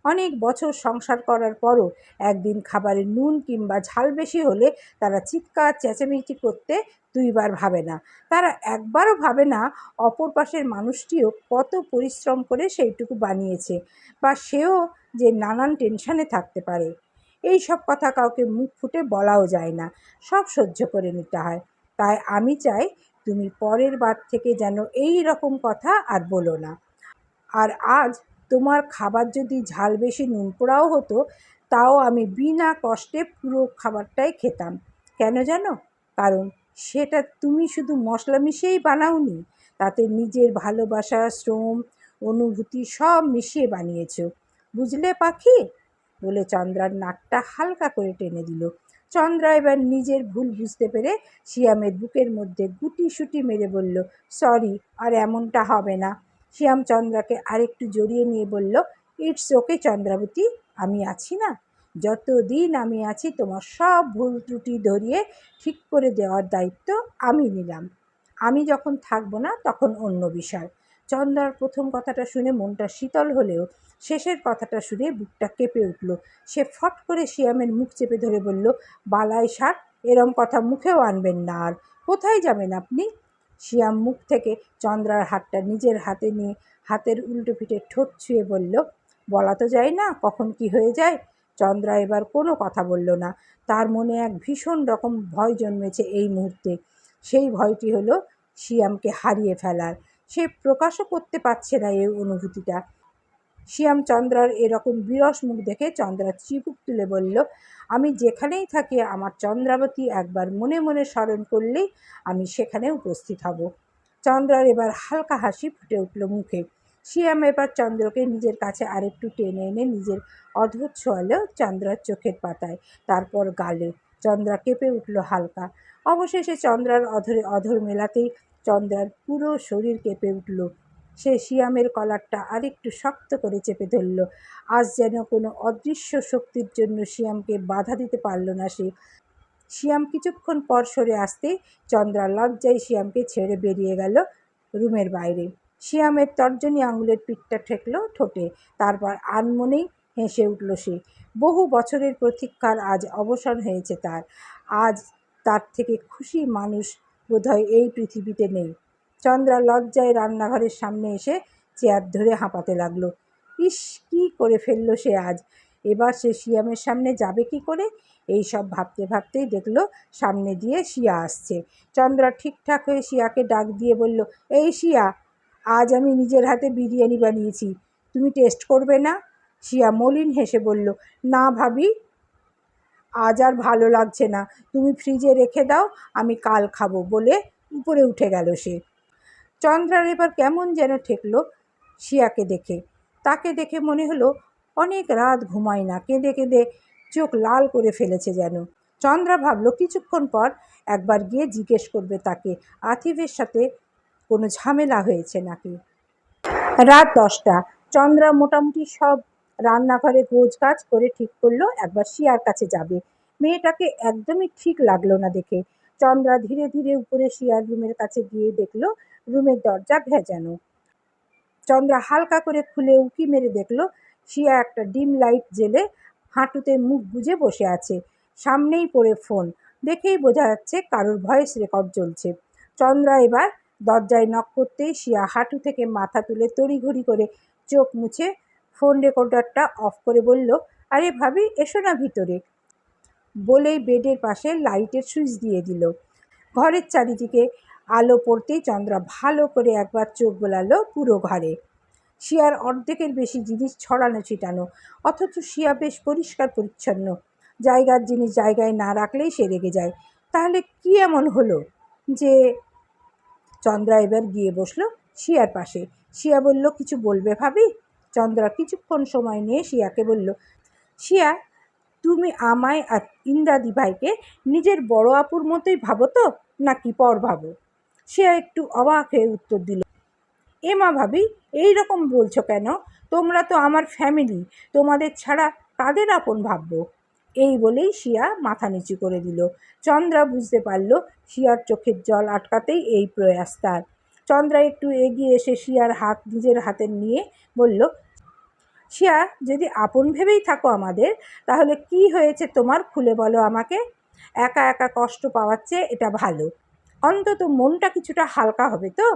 অনেক বছর সংসার করার পরও একদিন খাবারে নুন কিংবা ঝাল বেশি হলে তারা চিৎকার চেঁচামেচি করতে দুইবার ভাবে না। তারা একবারও ভাবে না অপর পাশের মানুষটিও কত পরিশ্রম করে সেইটুকু বানিয়েছে, বা সেও যে নানান টেনশানে থাকতে পারে। এই সব কথা কাউকে মুখ ফুটে বলাও যায় না, সব সহ্য করে নিতে হয়। তাই আমি চাই তুমি পরের বার থেকে যেন এই রকম কথা আর বলো না। আর আজ তোমার খাবার যদি ঝাল বেশি নুন পোড়াও হতো, তাও আমি বিনা কষ্টে পুরো খাবারটাই খেতাম। কেন জানো? কারণ সেটা তুমি শুধু মশলা মিশিয়েই বানাওনি, তাতে নিজের ভালোবাসা, শ্রম, অনুভূতি সব মিশিয়ে বানিয়েছ, বুঝলে পাখি? বলে চন্দ্রার নাকটা হালকা করে টেনে দিল। চন্দ্রা এবার নিজের ভুল বুঝতে পেরে শিয়ামের বুকের মধ্যে গুটিসুটি মেরে বলল, সরি, আর এমনটা হবে না। শিয়াম চন্দ্রাকে আরেকটু জড়িয়ে নিয়ে বলল, ইটস ওকে চন্দ্রাবতী, আমি আছি না? যতদিন আমি আছি তোমার সব ভুল ত্রুটি ধরিয়ে ঠিক করে দেওয়ার দায়িত্ব আমি নিলাম। আমি যখন থাকবো না তখন অন্য বিষয়। চন্দ্রার প্রথম কথাটা শুনে মনটা শীতল হলেও শেষের কথাটা শুনে বুকটা কেঁপে উঠল। সে ফট করে শিয়ামের মুখ চেপে ধরে বলল, বালাই ষাট, এরম কথা মুখেও আনবেন না। আর কোথায় যাবেন আপনি? শিয়াম মুখ থেকে চন্দ্রার হাতটা নিজের হাতে নিয়ে হাতের উল্টো পিঠে ঠোঁট ছুঁয়ে বলল, বলা তো যায় না কখন কি হয়ে যায়। চন্দ্রা এবার কোনো কথা বলল না। তার মনে এক ভীষণ রকম ভয় জন্মেছে এই মুহূর্তে। সেই ভয়টি হলো শিয়ামকে হারিয়ে ফেলার। সে প্রকাশও করতে পারছে না এই অনুভূতিটা। শিয়াম চন্দ্রার এরকম বিরস মুখ দেখে চন্দ্রা চিবুক তুলে বলল, আমি যেখানেই থাকি আমার চন্দ্রাবতী একবার মনে মনে স্মরণ করলেই আমি সেখানে উপস্থিত হব। চন্দ্রার এবার হালকা হাসি ফুটে উঠল মুখে। শিয়াম এবার চন্দ্রকে নিজের কাছে আরেকটু টেনে এনে নিজের অধর ছোঁয়ালো চন্দ্রার চোখের পাতায়, তারপর গালে। চন্দ্রা কেঁপে উঠল হালকা। অবশেষে চন্দ্রার অধরে অধর মেলাতেই চন্দ্রার পুরো শরীর কেঁপে উঠল। সে শিয়ামের কলারটা আরেকটু শক্ত করে চেপে ধরল। আজ যেন কোনো অদৃশ্য শক্তির জন্য শিয়ামকে বাধা দিতে পারল না সে। শিয়াম কিছুক্ষণ পর সরে আসতেই চন্দ্রা লজ্জায় শিয়ামকে ছেড়ে বেরিয়ে গেল রুমের বাইরে। শিয়ামের তর্জনী আঙুলের পিঠটা ঠেকল ঠোঁটে, তারপর আনমনেই হেসে উঠল সে। বহু বছরের প্রতীক্ষার আজ অবসান হয়েছে তার। আজ তার থেকে খুশি মানুষ বোধহয় এই পৃথিবীতে নেই। চন্দ্রা লজ্জায় রান্নাঘরের সামনে এসে চেয়ার ধরে হাঁপাতে লাগলো। ইস, কী করে ফেললো সে আজ! এবার সে শিয়ামের সামনে যাবে কি করে? এই সব ভাবতে ভাবতেই দেখলো সামনে দিয়ে শিয়া আসছে। চন্দ্রা ঠিকঠাক হয়ে শিয়াকে ডাক দিয়ে বলল, এই শিয়া, আজ আমি নিজের হাতে বিরিয়ানি বানিয়েছি, তুমি টেস্ট করবে না? শিয়া মলিন হেসে বলল, না ভাবি, আজ আর ভালো লাগছে না, তুমি ফ্রিজে রেখে দাও, আমি কাল খাবো, বলে উপরে উঠে গেল সে। চন্দ্রার এবার কেমন যেন ঠেকলো শিয়াকে দেখে। তাকে দেখে মনে হলো অনেক রাত ঘুমায় না, কেঁদে কেঁদে চোখ লাল করে ফেলেছে যেন। চন্দ্রা ভাবলো কিছুক্ষণ পর একবার গিয়ে জিজ্ঞেস করবে তাকে আতিফের সাথে কোনো ঝামেলা হয়েছে নাকি। রাত 10টা। চন্দ্রা মোটামুটি সব রান্নাঘরে গোছগাছ করে ঠিক করলো একবার শিয়ার কাছে যাবে। মেয়েটাকে একদমই ঠিক লাগলো না দেখে। চন্দ্রা ধীরে ধীরে উপরে শিয়ার রুমের কাছে গিয়ে দেখলো রুমের দরজা ভেজানো। চন্দ্রা হালকা করে খুলে উঁকি মেরে দেখলো শিয়া একটা ডিম লাইট জেলে হাঁটুতে মুখ গুজে বসে আছে। সামনেই পড়ে ফোন। দেখেই বোঝা যাচ্ছে কারোর ভয়েস রেকর্ড চলছে। চন্দ্রা এবার দরজায় নক করতেই শিয়া হাঁটু থেকে মাথা তুলে তড়িঘড়ি করে চোখ মুছে ফোন রেকর্ডারটা অফ করে বলল, আরে ভাবি, এসো না ভিতরে, বলেই বেডের পাশে লাইটের সুইচ দিয়ে দিল। ঘরের চারিদিকে আলো পড়তেই চন্দ্রা ভালো করে একবার চোখ বোলালো পুরো ঘরে। শিয়ার অর্ধেকের বেশি জিনিস ছড়ানো ছিটানো, অথচ শিয়া বেশ পরিষ্কার পরিচ্ছন্ন। জায়গার জিনিস জায়গায় না রাখলেই সে রেগে যায়। তাহলে কি এমন হলো যে? চন্দ্রা এবার গিয়ে বসলো শিয়ার পাশে। শিয়া বলল, কিছু বলবে ভাবি? চন্দ্রা কিছুক্ষণ সময় নিয়ে শিয়াকে বলল, শিয়া, তুমি আমায় আর ইন্দ্রাদি ভাইকে নিজের বড় আপুর মতোই ভাবো তো, নাকি পর ভাবো? শিয়া একটু অবাক হয়ে উত্তর দিল, এমা ভাবি, এই রকম বলছো কেন? তোমরা তো আমার ফ্যামিলি, তোমাদের ছাড়া কাদের আপন ভাববো? এই বলেই শিয়া মাথা নিচু করে দিল। চন্দ্রা বুঝতে পারল শিয়ার চোখের জল আটকাতেই এই প্রয়াস তার। চন্দ্রা একটু এগিয়ে এসে শিয়ার হাত নিজের হাতে নিয়ে বলল, শিয়া, যদি আপন ভেবেই থাকো আমাদের, তাহলে কি হয়েছে তোমার খুলে বলো আমাকে। একা একা কষ্ট পাওয়ার চেয়ে এটা ভালো, অন্তত মনটা কিছুটা হালকা হবে তো।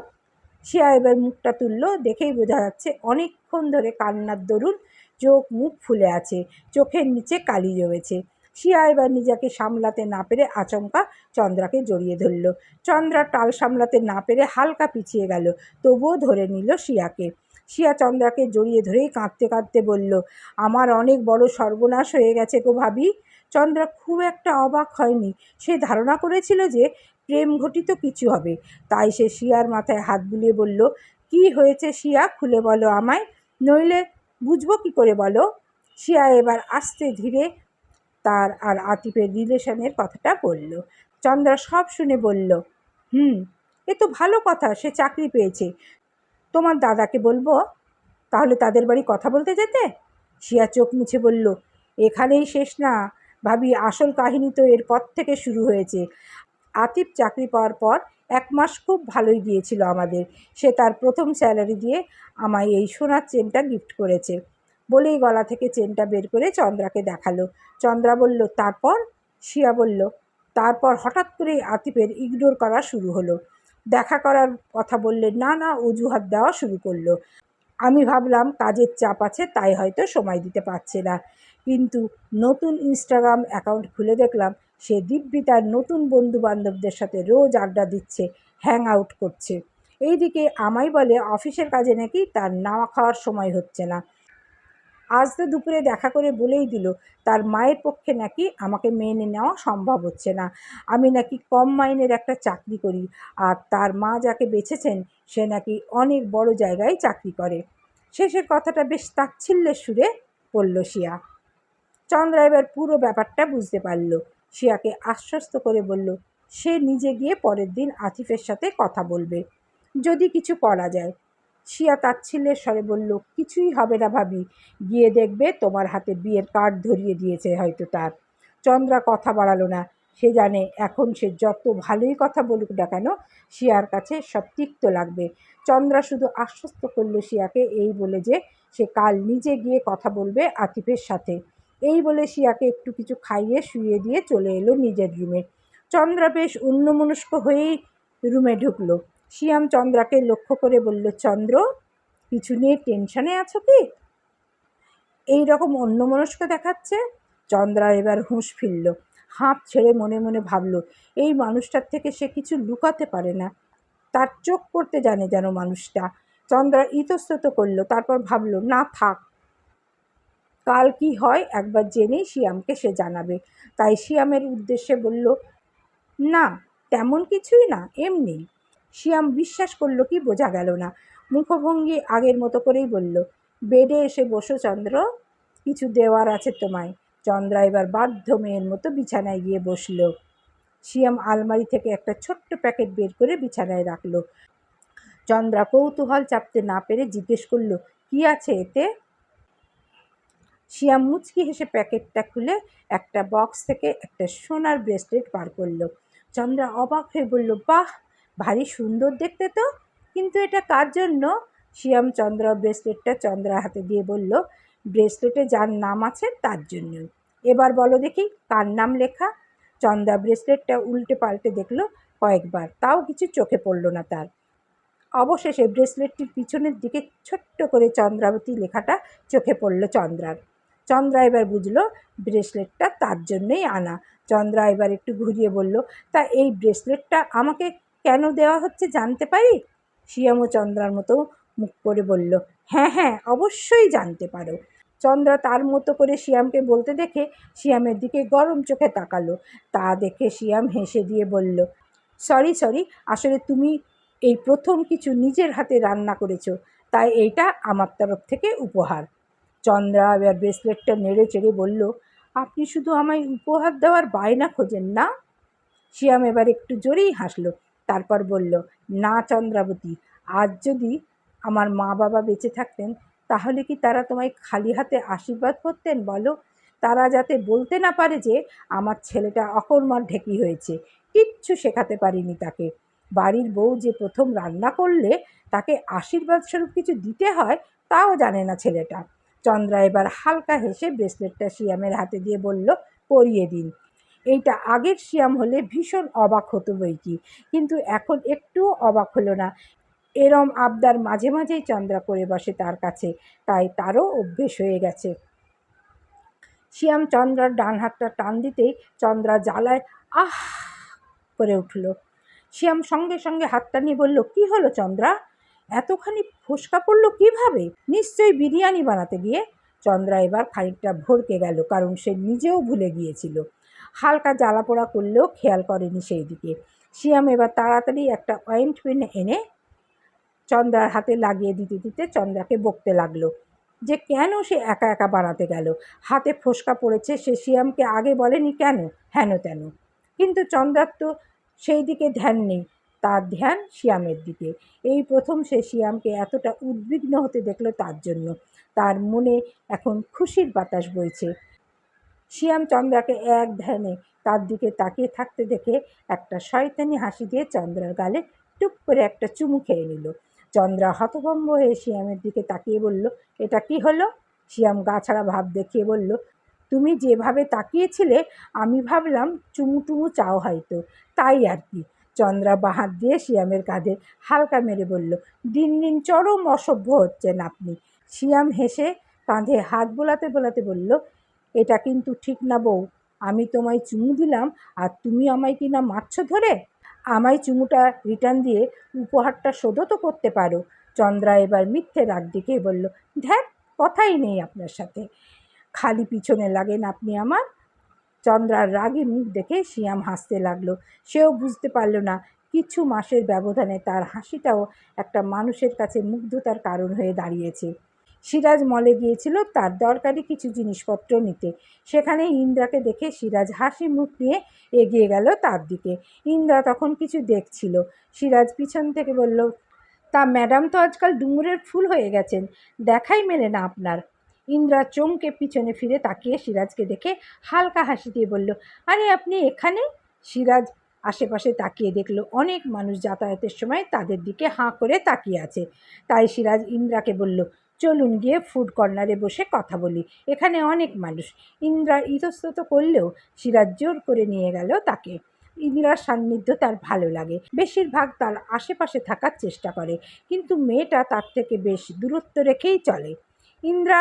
শিয়া এবার মুখটা তুলল। দেখেই বোঝা যাচ্ছে অনেকক্ষণ ধরে কান্নার দরুন চোখ মুখ ফুলে আছে, চোখের নিচে কালি জমেছে। শিয়া এবার নিজেকে সামলাতে না পেরে আচমকা চন্দ্রাকে জড়িয়ে ধরল। চন্দ্রা টাল সামলাতে না পেরে হালকা পিছিয়ে গেল, তবুও ধরে নিল শিয়াকে। শিয়া চন্দ্রাকে জড়িয়ে ধরেই কাঁদতে কাঁদতে বলল, আমার অনেক বড় সর্বনাশ হয়ে গেছে গো ভাবি। চন্দ্রা খুব একটা অবাক হয়নি। সে ধারণা করেছিল যে প্রেম ঘটিত কিছু হবে, তাই সে শিয়ার মাথায় হাত বুলিয়ে বলল, কি হয়েছে শিয়া, খুলে বলো আমায়, নইলে বুঝবো কি করে বলো। শিয়া এবার আস্তে ধীরে তার আর আতিফের রিলেশনের কথাটা বলল। চন্দ্রা সব শুনে বলল, এ তো ভালো কথা, সে চাকরি পেয়েছে। তোমার দাদাকে বলবো তাহলে তাদের বাড়ি কথা বলতে যেতে। শিয়া চোখ মুছে বলল, এখানেই শেষ না ভাবি, আসল কাহিনী তো এরপর থেকে শুরু হয়েছে। আতিফ চাকরি পাওয়ার পর 1 মাস খুব ভালোই গিয়েছিল আমাদের। সে তার প্রথম স্যালারি দিয়ে আমায় এই সোনার চেনটা গিফট করেছে। বলেই গলা থেকে চেনটা বের করে চন্দ্রাকে দেখালো। চন্দ্রা বলল, তারপর? শিয়া বলল, তারপর হঠাৎ করেই আতিফের ইগনোর করা শুরু হলো। দেখা করার কথা বললে না অজুহাত দেওয়া শুরু করলো। আমি ভাবলাম কাজের চাপ আছে, তাই হয়তো সময় দিতে পারছে না। কিন্তু নতুন ইনস্টাগ্রাম অ্যাকাউন্ট খুলে দেখলাম সে দিব্যি তার নতুন বন্ধু বান্ধবদের সাথে রোজ আড্ডা দিচ্ছে, হ্যাং আউট করছে। এইদিকে আমায় বলে অফিসের কাজে নাকি তার নাওয়া খাওয়ার সময় হচ্ছে না। আজ তো দুপুরে দেখা করে বলেই দিল তার মায়ের পক্ষে নাকি আমাকে মেনে নেওয়া সম্ভব হচ্ছে না। আমি নাকি কম মাইনের একটা চাকরি করি, আর তার মা যাকে বেছেছেন সে নাকি অনেক বড় জায়গায় চাকরি করে। শেষের কথাটা বেশ তাচ্ছিল্যের সুরে বলল শিয়া। চন্দ্রা এবার পুরো ব্যাপারটা বুঝতে পারল। শিয়াকে আশ্বস্ত করে বলল, সে নিজে গিয়ে পরের দিন আতিফের সাথে কথা বলবে, যদি কিছু করা যায়। শিয়া তাচ্ছিল্যের স্বরে বলল, কিছুই হবে না ভাবি, গিয়ে দেখবে তোমার হাতে বিয়ের কার্ড ধরিয়ে দিয়েছে হয়তো তার। চন্দ্রা কথা বাড়ালো না। সে জানে এখন সে যত ভালোই কথা বলুক না কেন শিয়ার কাছে সব তিক্ত লাগবে। চন্দ্রা শুধু আশ্বস্ত করল শিয়াকে, এই বলে যে সে কাল নিজে গিয়ে কথা বলবে আতিফের সাথে। এই বলে শিয়াকে একটু কিছু খাইয়ে শুইয়ে দিয়ে চলে এলো নিজের রুমে। চন্দ্রা বেশ অন্যমনস্ক হয়েই রুমে ঢুকলো। শিয়াম চন্দ্রাকে লক্ষ্য করে বলল, চন্দ্র, কিছু নিয়ে টেনশনে আছো কি? এই রকম অন্যমনস্ক দেখাচ্ছে। চন্দ্রা এবার হুঁশ ফিরল। হাঁপ ছেড়ে মনে মনে ভাবল, এই মানুষটার থেকে সে কিছু লুকাতে পারে না। তার চোখ পড়তে জানে যেন মানুষটা। চন্দ্রা ইতস্তত করল, তারপর ভাবল, না থাক, কাল কি হয় একবার জেনেই শিয়ামকে সে জানাবে। তাই শিয়ামের উদ্দেশ্যে বলল, না তেমন কিছুই না, এমনি। শিয়াম বিশ্বাস করলো কি বোঝা গেল না। মুখভঙ্গি আগের মতো করেই বলল, বেডে এসে বসো চন্দ্র, কিছু দেওয়ার আছে তোমায়। চন্দ্রা এবার বাধ্য মেয়ের মতো বিছানায় গিয়ে বসল। শিয়াম আলমারি থেকে একটা ছোট্ট প্যাকেট বের করে বিছানায় রাখল। চন্দ্রা কৌতূহল চাপতে না পেরে জিজ্ঞেস করল, কি আছে এতে? শিয়াম মুচকি হেসে প্যাকেটটা খুলে একটা বক্স থেকে একটা সোনার ব্রেসলেট বার করল। চন্দ্রা অবাক হয়ে বলল, বাহ, ভারী সুন্দর দেখতে তো, কিন্তু এটা কার জন্য? শিয়াম চন্দ্রা ব্রেসলেটটা চন্দ্রার হাতে দিয়ে বলল, ব্রেসলেটে যার নাম আছে তার জন্য। এবার বলো দেখি কার নাম লেখা। চন্দ্রা ব্রেসলেটটা উল্টে পাল্টে দেখলো কয়েকবার, তাও কিছু চোখে পড়ল না তার। অবশেষে ব্রেসলেটটির পিছনের দিকে ছোট্ট করে চন্দ্রাবতী লেখাটা চোখে পড়ল চন্দ্রার। চন্দ্রা এবার বুঝলো ব্রেসলেটটা তার জন্যেই আনা। চন্দ্রা এবার একটু ঘুরিয়ে বলল, তা এই ব্রেসলেটটা আমাকে কেন দেওয়া হচ্ছে জানতে পারি? শিয়ামও চন্দ্রার মতো মুখ করে বলল, হ্যাঁ অবশ্যই জানতে পারো। চন্দ্রা তার মতো করে শিয়ামকে বলতে দেখে শিয়ামের দিকে গরম চোখে তাকালো। তা দেখে শিয়াম হেসে দিয়ে বলল, সরি, আসলে তুমি এই প্রথম কিছু নিজের হাতে রান্না করেছো, তাই এইটা আমার তরফ থেকে উপহার। চন্দ্রা এবার ব্রেসলেটটা নেড়ে চেড়ে বলল, আপনি শুধু আমায় উপহার দেওয়ার বায়না খোঁজেন না? শিয়াম এবার একটু জোরেই হাসলো। তারপর বলল, না চন্দ্রাবতী, আজ যদি আমার মা বাবা বেঁচে থাকতেন তাহলে কি তারা তোমায় খালি হাতে আশীর্বাদ করতেন বলো? তারা যাতে বলতে না পারে যে আমার ছেলেটা অকর্মার ঢেকি হয়েছে, কিচ্ছু শেখাতে পারিনি তাকে। বাড়ির বউ যে প্রথম রান্না করলে তাকে আশীর্বাদ স্বরূপ কিছু দিতে হয় তাও জানে না ছেলেটা। চন্দ্রা এবার হালকা হেসে ব্রেসলেটটা শিয়ামের হাতে দিয়ে বলল, পরিয়ে দিন। এইটা আগের শিয়াম হলে ভীষণ অবাক হতো বইকি, কিন্তু এখন একটুও অবাক হলো না। এরম আবদার মাঝে মাঝেই চন্দ্রা করে বসে তার কাছে, তাই তারও অভ্যেস হয়ে গেছে। শিয়াম চন্দ্রার ডান হাতটা টান দিতেই চন্দ্রা জ্বালায় আহ করে উঠল। শিয়াম সঙ্গে সঙ্গে হাতটা নিয়ে বলল, কি হলো চন্দ্রা, এতখানি ফোসকা পড়লো কিভাবে? নিশ্চয়ই বিরিয়ানি বানাতে গিয়ে। চন্দ্রা এবার খানিকটা ভড়কে গেল, কারণ সে নিজেও ভুলে গিয়েছিল। হালকা জ্বালা পোড়া করলেও খেয়াল করেনি সেই দিকে। শিয়াম এবার তাড়াতাড়ি একটা অয়েন্টমেন্ট এনে চন্দ্রার হাতে লাগিয়ে দিতে দিতে চন্দ্রাকে বকতে লাগলো যে কেন সে একা একা বানাতে গেল, হাতে ফোসকা পড়েছে, সে শিয়ামকে আগে বলেনি কেন, হেন তেন। কিন্তু চন্দ্রার তো সেই দিকে ধ্যান নেই, তার ধ্যান শিয়ামের দিকে। এই প্রথম সে শিয়ামকে এতটা উদ্বিগ্ন হতে দেখলো, তার জন্য তার মনে এখন খুশির বাতাস বইছে। শিয়াম চন্দ্রাকে এক ধ্যানে তার দিকে তাকিয়ে থাকতে দেখে একটা শয়তানি হাসি দিয়ে চন্দ্রার গালে টুপ করে একটা চুমু খেয়ে নিল। চন্দ্রা হতভম্ব হয়ে শিয়ামের দিকে তাকিয়ে বলল, এটা কি হলো? শিয়াম গা ছাড়া ভাব দেখিয়ে বলল, তুমি যেভাবে তাকিয়েছিলে আমি ভাবলাম চুমু টুমু চাও হয়তো, তাই আর কি। চন্দ্রা বাহাত দিয়ে শিয়ামের কাঁধে হালকা মেরে বলল, দিন দিন চরম অসভ্য হচ্ছেন আপনি। শিয়াম হেসে কাঁধে হাত বোলাতে বোলাতে বলল, এটা কিন্তু ঠিক না বউ, আমি তোমায় চুমু দিলাম আর তুমি আমায় কিনা মারছো ধরে। আমায় চুমুটা রিটার্ন দিয়ে উপহারটা শোধও তো করতে পারো। চন্দ্রা এবার মিথ্যে রাগ দিকে বলল, ধ্যাত, কথাই নেই আপনার সাথে, খালি পিছনে লাগেন আপনি আমার। চন্দ্রার রাগী মুখ দেখে শিয়াম হাসতে লাগলো। সেও বুঝতে পারল না কিছু মাসের ব্যবধানে তার হাসিটাও একটা মানুষের কাছে মুগ্ধতার কারণ হয়ে দাঁড়িয়েছে। সিরাজ মলে গিয়েছিল তার দরকারি কিছু জিনিসপত্র নিতে। সেখানে ইন্দ্রাকে দেখে সিরাজ হাসি মুখ নিয়ে এগিয়ে গেল তার দিকে। ইন্দ্রা তখন কিছু দেখছিল। সিরাজ পিছন থেকে বলল, তা ম্যাডাম তো আজকাল ডুমুরের ফুল হয়ে গেছেন, দেখাই মেলে না আপনার। ইন্দ্রা চমকে পিছনে ফিরে তাকিয়ে সিরাজকে দেখে হালকা হাসি দিয়ে বলল, আরে আপনি এখানে? সিরাজ আশেপাশে তাকিয়ে দেখলো অনেক মানুষ যাতায়াতের সময় তাদের দিকে হাঁ করে তাকিয়ে আছে। তাই সিরাজ ইন্দ্রাকে বলল, চলুন গিয়ে ফুড কর্নারে বসে কথা বলি, এখানে অনেক মানুষ। ইন্দ্রা ইতস্তত করলেও সিরাজ জোর করে নিয়ে গেল তাকে। ইন্দ্রার সান্নিধ্য তার ভালো লাগে, বেশিরভাগ তার আশেপাশে থাকার চেষ্টা করে, কিন্তু মেয়েটা তার থেকে বেশ দূরত্ব রেখেই চলে। ইন্দ্রা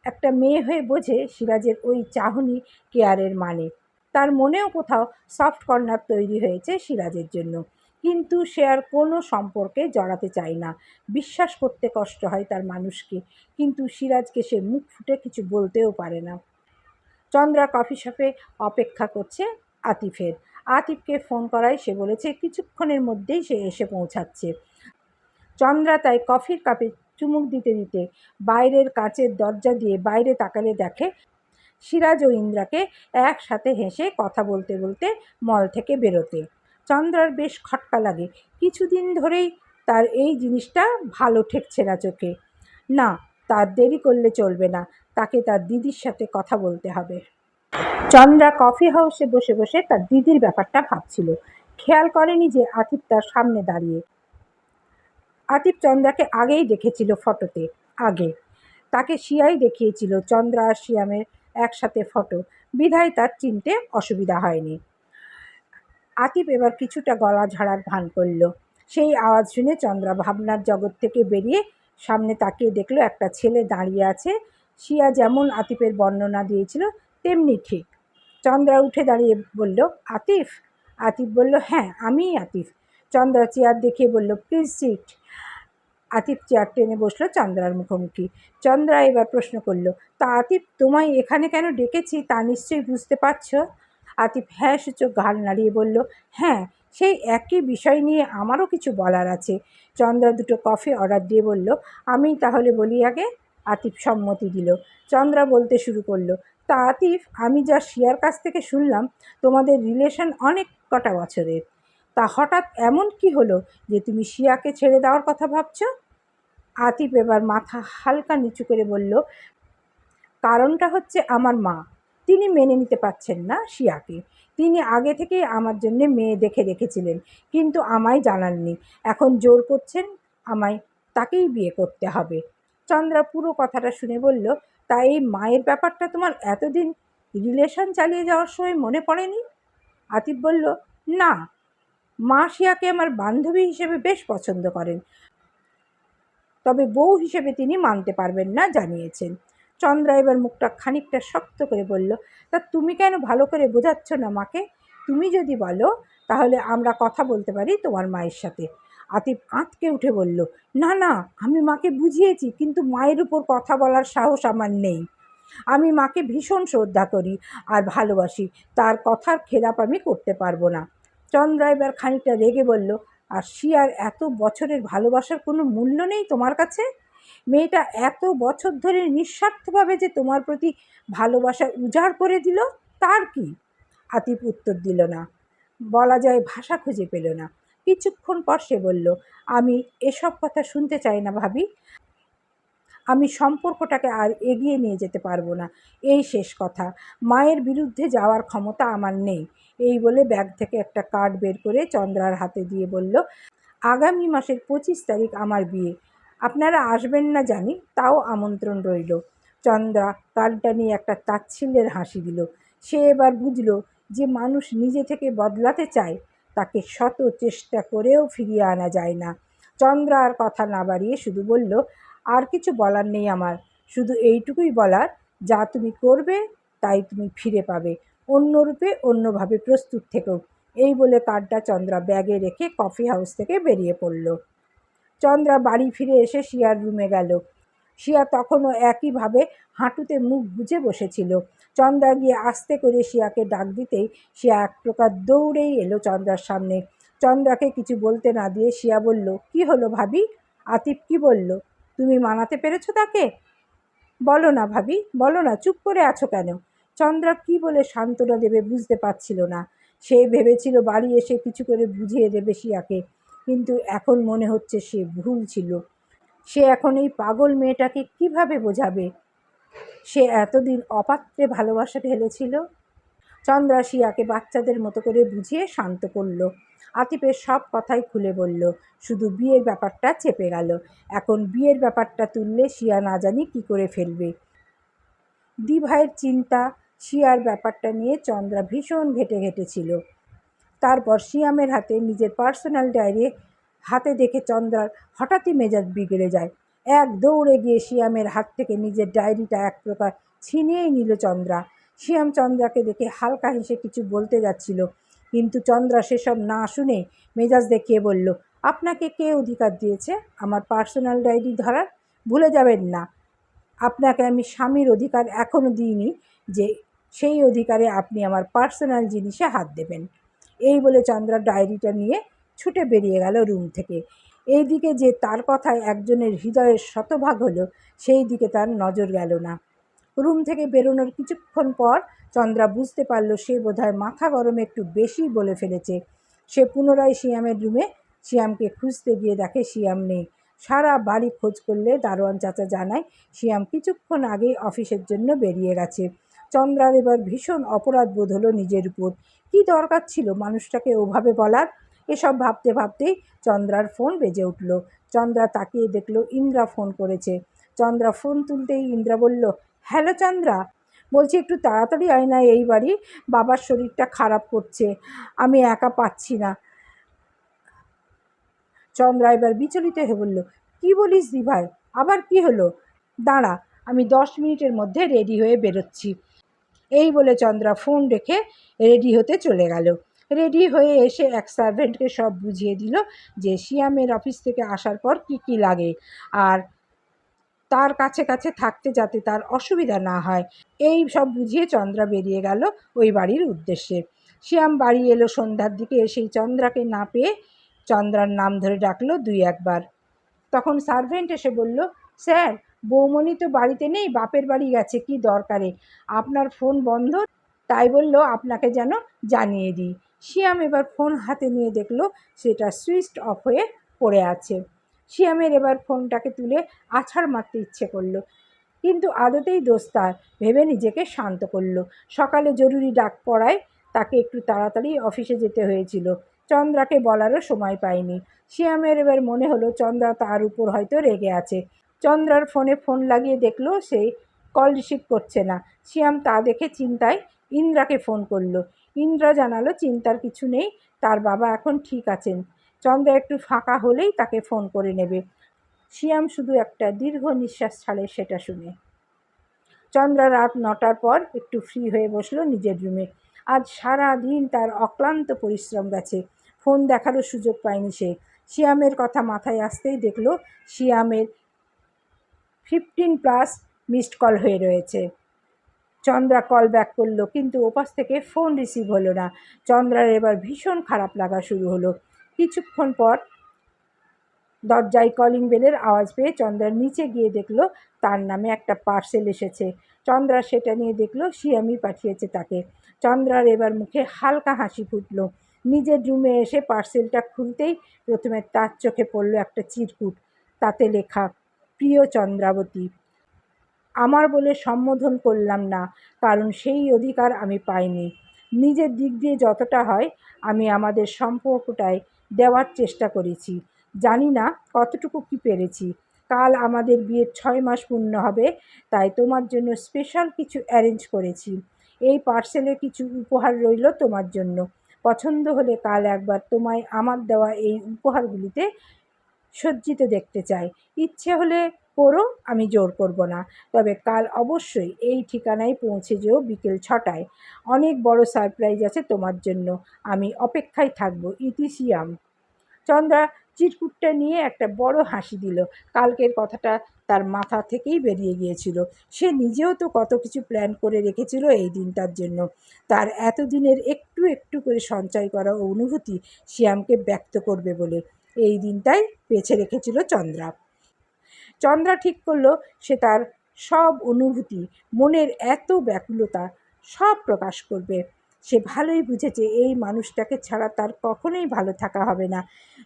একটা মেয়ে হয়ে বোঝে সিরাজের ওই চাহনি কেয়ারের মানে। তার মনেও কোথাও সফট কর্নার তৈরি হয়েছে সিরাজের জন্য, কিন্তু সে আর কোনো সম্পর্কে জড়াতে চায় না। বিশ্বাস করতে কষ্ট হয় তার মানুষকে, কিন্তু সিরাজকে সে মুখ ফুটে কিছু বলতেও পারে না। চন্দ্রা কফি শপে অপেক্ষা করছে আতিফের। আতিফকে ফোন করায় সে বলেছে কিছুক্ষণের মধ্যেই সে এসে পৌঁছাচ্ছে। চন্দ্রা তাই কফির কাপে চুমুক দিতে দিতে বাইরের কাচের দরজা দিয়ে বাইরে তাকালে দেখে সিরাজ ও ইন্দ্রাকে একসাথে হেসে কথা বলতে বলতে মল থেকে বেরোতে। চন্দ্রার বেশ খটকা লাগে, কিছুদিন ধরেই তার এই জিনিসটা ভালো ঠেকছে না চোখে। না, তার দেরি করলে চলবে না, তাকে তার দিদির সাথে কথা বলতে হবে। চন্দ্রা কফি হাউসে বসে বসে তার দিদির ব্যাপারটা ভাবছিল। খেয়াল করেনি যে আতিফ তার সামনে দাঁড়িয়ে। আতিফ চন্দ্রাকে আগেই দেখেছিল ফটোতে, আগে তাকে শিয়াই দেখিয়েছিল চন্দ্রা আর শিয়ামের একসাথে ফটো, বিধায় তার চিনতে অসুবিধা হয়নি। আতিফ এবার কিছুটা গলা ঝাড়ার ভান করল। সেই আওয়াজ শুনে চন্দ্রা ভাবনার জগৎ থেকে বেরিয়ে সামনে তাকিয়ে দেখলো একটা ছেলে দাঁড়িয়ে আছে। শিয়া যেমন আতিফের বর্ণনা দিয়েছিল তেমনি ঠিক। চন্দ্রা উঠে দাঁড়িয়ে বলল, আতিফ? আতিফ বলল, হ্যাঁ আমিই আতিফ। চন্দ্রা চেয়ার দেখিয়ে বলল, প্লিজ সিট। আতিফ চেয়ার টেনে বসলো চন্দ্রার মুখোমুখি। চন্দ্রা এবার প্রশ্ন করল, তা আতিফ, তোমায় এখানে কেন ডেকেছি তা নিশ্চয়ই বুঝতে পারছো? আতিফ হ্যাঁ সূচক ঘাড় নাড়িয়ে বলল, হ্যাঁ, সেই একই বিষয় নিয়ে আমারও কিছু বলার আছে। চন্দ্রা দুটো কফি অর্ডার দিয়ে বলল, আমি তাহলে বলি আগে। আতিফ সম্মতি দিল। চন্দ্রা বলতে শুরু করলো, তা আতিফ, আমি যা শিয়ার কাছ থেকে শুনলাম তোমাদের রিলেশন অনেক কটা বছরের। তা হঠাৎ এমন কি হলো যে তুমি শিয়াকে ছেড়ে দেওয়ার কথা ভাবছো? আতিফ এবার মাথা হালকা নিচু করে বলল, কারণটা হচ্ছে আমার মা। তিনি মেনে নিতে পারছেন না শিয়াকে। তিনি আগে থেকেই আমার জন্য মেয়ে দেখে রেখেছিলেন, কিন্তু আমায় জানাননি। এখন জোর করছেন আমায় তাকেই বিয়ে করতে হবে। চন্দ্রা পুরো কথাটা শুনে বলল, তা এই মায়ের ব্যাপারটা তোমার এতদিন রিলেশন চালিয়ে যাওয়ার সময় মনে পড়েনি? আতিফ বলল, না, মা শিয়াকে আমার বান্ধবী হিসেবে বেশ পছন্দ করেন, তবে বউ হিসেবে তিনি মানতে পারবেন না জানিয়েছেন। চন্দ্রা এবার মুখটা খানিকটা শক্ত করে বলল, তা তুমি কেন ভালো করে বোঝাচ্ছ না মাকে? তুমি যদি বলো তাহলে আমরা কথা বলতে পারি তোমার মায়ের সাথে। আতিফ আঁতকে উঠে বলল, না না, আমি মাকে বুঝিয়েছি, কিন্তু মায়ের উপর কথা বলার সাহস আমার নেই। আমি মাকে ভীষণ শ্রদ্ধা করি আর ভালোবাসি, তার কথার খেলাপ আমি করতে পারবো না। চন্দ্রা এবার খানিকটা রেগে বলল, আর শিয়ার এত বছরের ভালোবাসার কোনো মূল্য নেই তোমার কাছে? মেয়েটা এত বছর ধরে নিঃস্বার্থভাবে যে তোমার প্রতি ভালোবাসা উজাড় করে দিল, তার কি? আতিফ উত্তর দিল না, বলা যায় ভাষা খুঁজে পেল না। কিছুক্ষণ পর সে বলল, আমি এসব কথা শুনতে চাই না ভাবি। আমি সম্পর্কটাকে আর এগিয়ে নিয়ে যেতে পারবো না, এই শেষ কথা। মায়ের বিরুদ্ধে যাওয়ার ক্ষমতা আমার নেই। এই বলে ব্যাগ থেকে একটা কার্ড বের করে চন্দ্রার হাতে দিয়ে বলল, আগামী মাসের 25 তারিখ আমার বিয়ে। আপনারা আসবেন না জানি, তাও আমন্ত্রণ রইল। চন্দ্রা কার্ডটা নিয়ে একটা তাচ্ছিল্যের হাসি দিল। সে এবার বুঝল যে মানুষ নিজে থেকে বদলাতে চায়, তাকে শত চেষ্টা করেও ফিরিয়ে আনা যায় না। চন্দ্রা আর কথা না বাড়িয়ে শুধু বলল, আর কিছু বলার নেই আমার, শুধু এইটুকুই বলার, যা তুমি করবে তাই তুমি ফিরে পাবে। অন্য রূপে অন্যভাবে প্রস্তুত থেকো। এই বলে কার্ডটা চন্দ্রা ব্যাগে রেখে কফি হাউস থেকে বেরিয়ে পড়ল। চন্দ্রা বাড়ি ফিরে এসে শিয়ার রুমে গেল। শিয়া তখনও একইভাবে হাঁটুতে মুখ গুজে বসেছিল। চন্দ্রা গিয়ে আস্তে করে শিয়াকে ডাক দিতেই শিয়া এক প্রকার দৌড়েই এলো চন্দ্রার সামনে। চন্দ্রাকে কিছু বলতে না দিয়ে শিয়া বলল, কি হলো ভাবি? আতিফ কি বলল? তুমি মানাতে পেরেছো তাকে? বলো না ভাবি, বলো না, চুপ করে আছো কেন? চন্দ্রা কি বলে সান্ত্বনা দেবে বুঝতে পারছিল না। সে ভেবেছিল বাড়ি এসে কিছু করে বুঝিয়ে দেবে শিয়াকে, কিন্তু এখন মনে হচ্ছে সে ভুল ছিল। সে এখন এই পাগল মেয়েটাকে কিভাবে বোঝাবে? সে এতদিন অপাত্রে ভালোবাসা ঢেলেছিল। চন্দ্রা শিয়াকে বাচ্চাদের মতো করে বুঝিয়ে শান্ত করল। আতিফের সব কথাই খুলে বলল, শুধু বিয়ের ব্যাপারটা চেপে গেল। এখন বিয়ের ব্যাপারটা তুললে শিয়া না জানি কি করে ফেলবে। দিভাইয়ের চিন্তা, শিয়ার ব্যাপারটা নিয়ে চন্দ্রা ভীষণ ঘেটে ঘেটেছিল। তারপর শিয়ামের হাতে নিজের পার্সোনাল ডায়েরি হাতে দেখে চন্দ্রার হঠাৎই মেজাজ বিগড়ে যায়। এক দৌড়ে গিয়ে শিয়ামের হাত থেকে নিজের ডায়েরিটা এক প্রকার ছিনিয়েই নিল চন্দ্রা। শিয়াম চন্দ্রাকে দেখে হালকা হেসে কিছু বলতে যাচ্ছিল, কিন্তু চন্দ্রা সেসব না শুনে মেজাজ দেখিয়ে বলল, আপনাকে কে অধিকার দিয়েছে আমার পার্সোনাল ডায়েরি ধরার? ভুলে যাবেন না, আপনাকে আমি স্বামীর অধিকার এখনও দিইনি যে সেই অধিকারে আপনি আমার পার্সোনাল জিনিসে হাত দেবেন। এই বলে চন্দ্রা ডায়েরিটা নিয়ে ছুটে বেরিয়ে গেল রুম থেকে। এইদিকে যে তার কথায় একজনের হৃদয়ের শতভাগ হলো, সেই দিকে তার নজর গেল না। রুম থেকে বেরোনোর কিছুক্ষণ পর চন্দ্রা বুঝতে পারল সে বোধহয় মাথা গরমে একটু বেশি বলে ফেলেছে। সে পুনরায় শিয়ামের রুমে শিয়ামকে খুঁজতে গিয়ে দেখে শিয়াম নেই। সারা বাড়ি খোঁজ করলে দারোয়ান চাচা জানায় শিয়াম কিছুক্ষণ আগেই অফিসের জন্য বেরিয়ে গেছে। চন্দ্রার এবার ভীষণ অপরাধ বোধ হলো নিজের উপর। কী দরকার ছিল মানুষটাকে ওভাবে বলার? এসব ভাবতে ভাবতেই চন্দ্রার ফোন বেজে উঠল। চন্দ্রা তাকিয়ে দেখল ইন্দ্রা ফোন করেছে। চন্দ্রা ফোন তুলতেই ইন্দ্রা বলল, হ্যালো চন্দ্রা, বলছি একটু তাড়াতাড়ি আয় না এই বাড়ি, বাবার শরীরটা খারাপ করছে, আমি একা পাচ্ছি না। চন্দ্রা এবার বিচলিত হয়ে বলল, কী বলিস দি ভাই, আবার কি হলো? দাঁড়া, আমি 10 মিনিটের মধ্যে রেডি হয়ে বেরোচ্ছি। এই বলে চন্দ্রা ফোন রেখে রেডি হতে চলে গেল। রেডি হয়ে এসে এক সার্ভেন্টকে সব বুঝিয়ে দিল যে শিয়ামের অফিস থেকে আসার পর কি কি লাগে, আর তার কাছে কাছে থাকতে যাতে তার অসুবিধা না হয়। এই সব বুঝিয়ে চন্দ্রা বেরিয়ে গেল ওই বাড়ির উদ্দেশ্যে। শিয়াম বাড়ি এলো সন্ধ্যার দিকে। সেই চন্দ্রাকে না পেয়ে চন্দ্রার নাম ধরে ডাকলো 2-1 বার। তখন সার্ভেন্ট এসে বলল, স্যার, বৌমণি তো বাড়িতে নেই, বাপের বাড়ি গেছে কি দরকারে, আপনার ফোন বন্ধ, তাই বলল আপনাকে যেন জানিয়ে দিই। শিয়াম এবার ফোন হাতে নিয়ে দেখল সেটা সুইচড অফ হয়ে পড়ে আছে। শিয়ামের এবার ফোনটাকে তুলে আছাড় মারতে ইচ্ছে করলো, কিন্তু আদতেই দোষ তার, ভেবে নিজেকে শান্ত করলো। সকালে জরুরি ডাক পড়ায় তাকে একটু তাড়াতাড়ি অফিসে যেতে হয়েছিল। চন্দ্রাকে বলারও সময় পায়নি। শিয়ামের এবার মনে হলো চন্দ্রা তার উপর হয়তো রেগে আছে। চন্দ্রার ফোনে ফোন লাগিয়ে দেখলো সে কল রিসিভ করছে না। শিয়াম তা দেখে চিন্তায় ইন্দ্রাকে ফোন করলো। ইন্দ্রা জানালো চিন্তার কিছু নেই, তার বাবা এখন ঠিক আছেন। চন্দ্রা একটু ফাঁকা হলেই তাকে ফোন করে নেবে। শিয়াম শুধু একটা দীর্ঘ নিঃশ্বাস ছাড়ে সেটা শুনে। চন্দ্রা রাত 9টার পর একটু ফ্রি হয়ে বসলো নিজের রুমে। আজ সারা দিন তার অক্লান্ত পরিশ্রম গেছে, ফোন দেখারও সুযোগ পায়নি সে। শিয়ামের কথা মাথায় আসতেই দেখলো শিয়ামের 15+ মিসড কল হয়ে রয়েছে। চন্দ্রা কল ব্যাক করলো, কিন্তু ওপাশ থেকে ফোন রিসিভ হলো না। চন্দ্রার এবার ভীষণ খারাপ লাগা শুরু হলো। কিছুক্ষণ পর দরজায় কলিং বেলের আওয়াজ পেয়ে চন্দ্রা নিচে গিয়ে দেখল তার নামে একটা পার্সেল এসেছে। চন্দ্রা সেটা নিয়ে দেখল শিয়ামই পাঠিয়েছে তাকে। চন্দ্রার এবার মুখে হালকা হাসি ফুটল। নিজের রুমে এসে পার্সেলটা খুলতেই প্রথমে তার চোখে পড়ল একটা চিরকুট। তাতে লেখা, প্রিয় চন্দ্রাবতী, আমার বলে সম্বোধন করলাম না, কারণ সেই অধিকার আমি পাইনি। নিজের দিক দিয়ে যতটা হয় আমি আমাদের সম্পর্কটায় দেওয়ার চেষ্টা করেছি। জানি না কতটুকু কি পেরেছি। কাল আমাদের বিয়ের 6 মাস পূর্ণ হবে, তাই তোমার জন্য স্পেশাল কিছু অ্যারেঞ্জ করেছি। এই পার্সেলে কিছু উপহার রইল তোমার জন্য। পছন্দ হলে কাল একবার তোমায় আমার দেওয়া এই উপহারগুলিতে সজ্জিত দেখতে চাই। ইচ্ছে হলে করো, আমি জোর করব না। তবে কাল অবশ্যই এই ঠিকানায় পৌঁছে যেও বিকেল 6টায়। অনেক বড় সারপ্রাইজ আছে তোমার জন্য। আমি অপেক্ষায় থাকবো। ইতি শিয়াম। চন্দ্রা চিরকুটটা নিয়ে একটা বড় হাসি দিল। কালকের কথাটা তার মাথা থেকেই বেরিয়ে গিয়েছিল। সে নিজেও তো কত কিছু প্ল্যান করে রেখেছিল এই দিনটার জন্য। তার এতদিনের একটু একটু করে সঞ্চয় করা অনুভূতি শিয়ামকে ব্যক্ত করবে বলে এই দিনটাই বেছে রেখেছিল চন্দ্রা। চন্দ্রা ঠিক করলো সে তার সব অনুভূতি, মনের এত ব্যাকুলতা সব প্রকাশ করবে। সে ভালোই বুঝেছে এই মানুষটাকে ছাড়া তার কখনোই ভালো থাকা হবে না।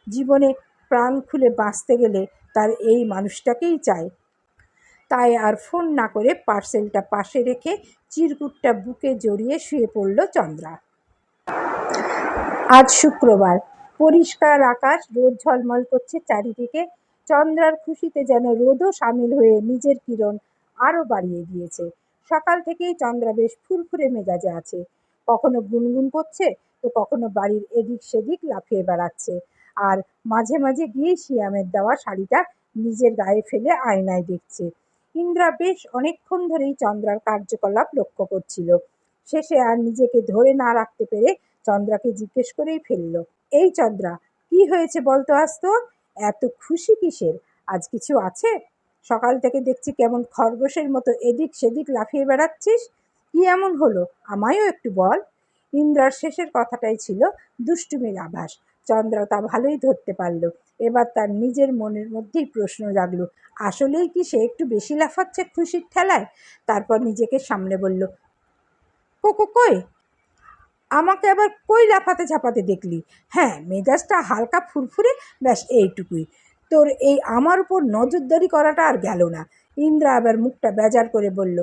জীবনে প্রাণ খুলে বাঁচতে গেলে তার এই মানুষটাকেই চায়। তাই আর ফোন না করে পার্সেলটা পাশে রেখে চিরকুটটা বুকে জড়িয়ে শুয়ে পড়ল চন্দ্রা। আজ শুক্রবার। পরিষ্কার আকাশ, রোদ ঝলমল করছে চারিদিকে। চন্দ্রার খুশিতে যেন রোদও সামিল হয়ে নিজের কিরণ আরও বাড়িয়ে দিয়েছে। সকাল থেকেই চন্দ্রা বেশ ফুরফুরে মেজাজে আছে। কখনো গুনগুন করছে, তো কখনো বাড়ির এদিক সেদিক লাফিয়ে বেড়াচ্ছে। আর মাঝে মাঝে গিয়ে শিয়ামের দেওয়া শাড়িটা নিজের গায়ে ফেলে আয়নায় দেখছে। ইন্দ্রা বেশ অনেকক্ষণ ধরেই চন্দ্রার কার্যকলাপ লক্ষ্য করছিল। শেষে আর নিজেকে ধরে না রাখতে পেরে চন্দ্রাকে জিজ্ঞেস করেই ফেলল, এই চন্দ্রা, কি হয়েছে বলতো আজ তোর? এত খুশি কিসের? আজ কিছু আছে? সকাল থেকে দেখছি কেমন খরগোশের মতো এদিক সেদিক লাফিয়ে বেড়াচ্ছিস। কি এমন হলো, আমায়ও একটু বল। ইন্দ্রার শেষের কথাটাই ছিল দুষ্টুমির আভাস। চন্দ্রা তা ভালোই ধরতে পারল। এবার তার নিজের মনের মধ্যেই প্রশ্ন জাগলো, আসলেই কি সে একটু বেশি লাফাচ্ছে খুশির ঠেলায়? তারপর নিজেকে সামলে বলল, কই, আমাকে আবার কই লাফাতে ঝাঁপাতে দেখলি? হ্যাঁ, মেজাজটা হালকা ফুরফুরে, ব্যাস এইটুকুই। তোর এই আমার উপর নজরদারি করাটা আর গেল না। ইন্দ্রা আবার মুখটা বেজার করে বলল,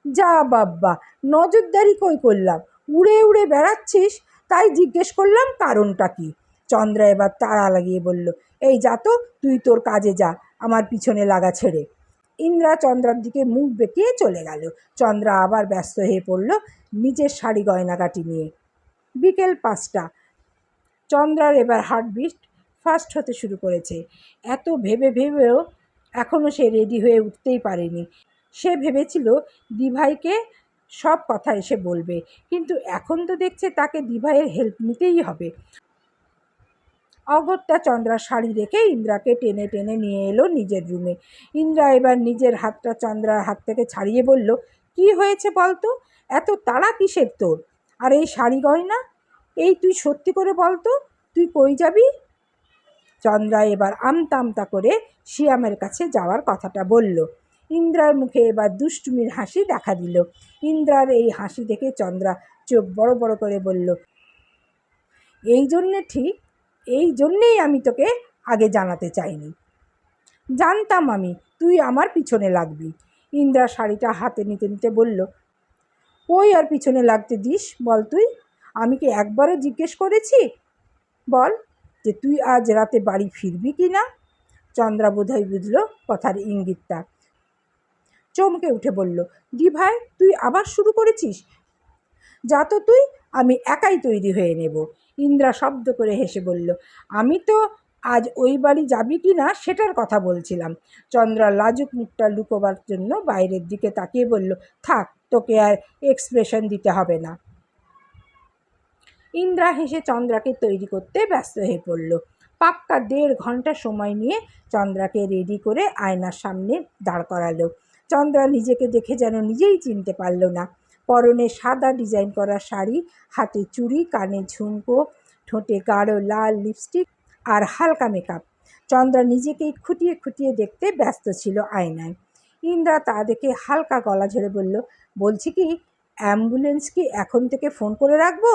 যা বাব্বা, নজরদারি কই করলাম? উড়ে উড়ে বেড়াচ্ছিস, তাই জিজ্ঞেস করলাম কারণটা কি। চন্দ্রা এবার তাড়া লাগিয়ে বলল, এই যা তো, তুই তোর কাজে যা, আমার পিছনে লাগা ছেড়ে। ইন্দ্রা চন্দ্রার দিকে মুখ বেঁকিয়ে চলে গেল। চন্দ্রা আবার ব্যস্ত হয়ে পড়ল নিজের শাড়ি গয়নাগাটি নিয়ে। বিকেল 5টা। চন্দ্রার এবার হার্টবিট ফাস্ট হতে শুরু করেছে। এত ভেবে ভেবেও এখনও সে রেডি হয়ে উঠতেই পারেনি। সে ভেবেছিল দিভাইকে সব কথা এসে বলবে, কিন্তু এখন তো দেখছে তাকে দিভাইয়ের হেল্প নিতেই হবে। অগত্যা চন্দ্রা শাড়ি রেখে ইন্দ্রাকে টেনে টেনে নিয়ে এলো নিজের রুমে। ইন্দ্রা এবার নিজের হাতটা চন্দ্রার হাত থেকে ছাড়িয়ে বলল, কি হয়েছে বলতো? এত তাড়া কিসের তোর? আর এই শাড়ি গয়না? এই তুই সত্যি করে বলতো, তুই কই যাবি? চন্দ্রা এবার আমতা আমতা করে শিয়ামের কাছে যাওয়ার কথাটা বলল। ইন্দ্রার মুখে এবার দুষ্টুমির হাসি দেখা দিল। ইন্দ্রার এই হাসি দেখে চন্দ্রা চোখ বড় বড় করে বলল, এই জন্যেই আমি তোকে আগে জানাতে চাইনি। জানতাম আমি তুই আমার পিছনে লাগবি। ইন্দ্রা শাড়িটা হাতে নিতে নিতে বলল, কই আর পিছনে লাগতে দিস বল তুই? আমি কি একবারও জিজ্ঞেস করেছি বল যে তুই আজ রাতে বাড়ি ফিরবি কি না? চন্দ্রা বোধহয় বুঝল কথার ইঙ্গিতটা। চমকে উঠে বলল, দিভাই, তুই আবার শুরু করেছিস? যা তো তুই, আমি একাই তৈরি হয়ে নেব। ইন্দ্রা শব্দ করে হেসে বলল, আমি তো আজ ওই বাড়ি যাবি কি না সেটার কথা বলছিলাম। চন্দ্রা লাজুক মুখটা লুকোবার জন্য বাইরের দিকে তাকিয়ে বলল, থাক, তোকে আর এক্সপ্রেশন দিতে হবে না। ইন্দ্রা হেসে চন্দ্রাকে তৈরি করতে ব্যস্ত হয়ে পড়ল। পাক্কা 1.5 ঘন্টা সময় নিয়ে চন্দ্রাকে রেডি করে আয়নার সামনে দাঁড় করালো। চন্দ্রা নিজেকে দেখে যেন নিজেই চিনতে পারল না। পরনে সাদা ডিজাইন করা শাড়ি, হাতে চুড়ি, কানে ঝুমকো, ঠোঁটে গাঢ় লাল লিপস্টিক আর হালকা মেকআপ। চন্দ্রা নিজেকেই খুঁটিয়ে খুঁটিয়ে দেখতে ব্যস্ত ছিল আয়নায়। ইন্দ্রা তা দেখে হালকা গলা ঝেড়ে বলল, বলছি কি, অ্যাম্বুলেন্স কি এখন থেকে ফোন করে রাখবো?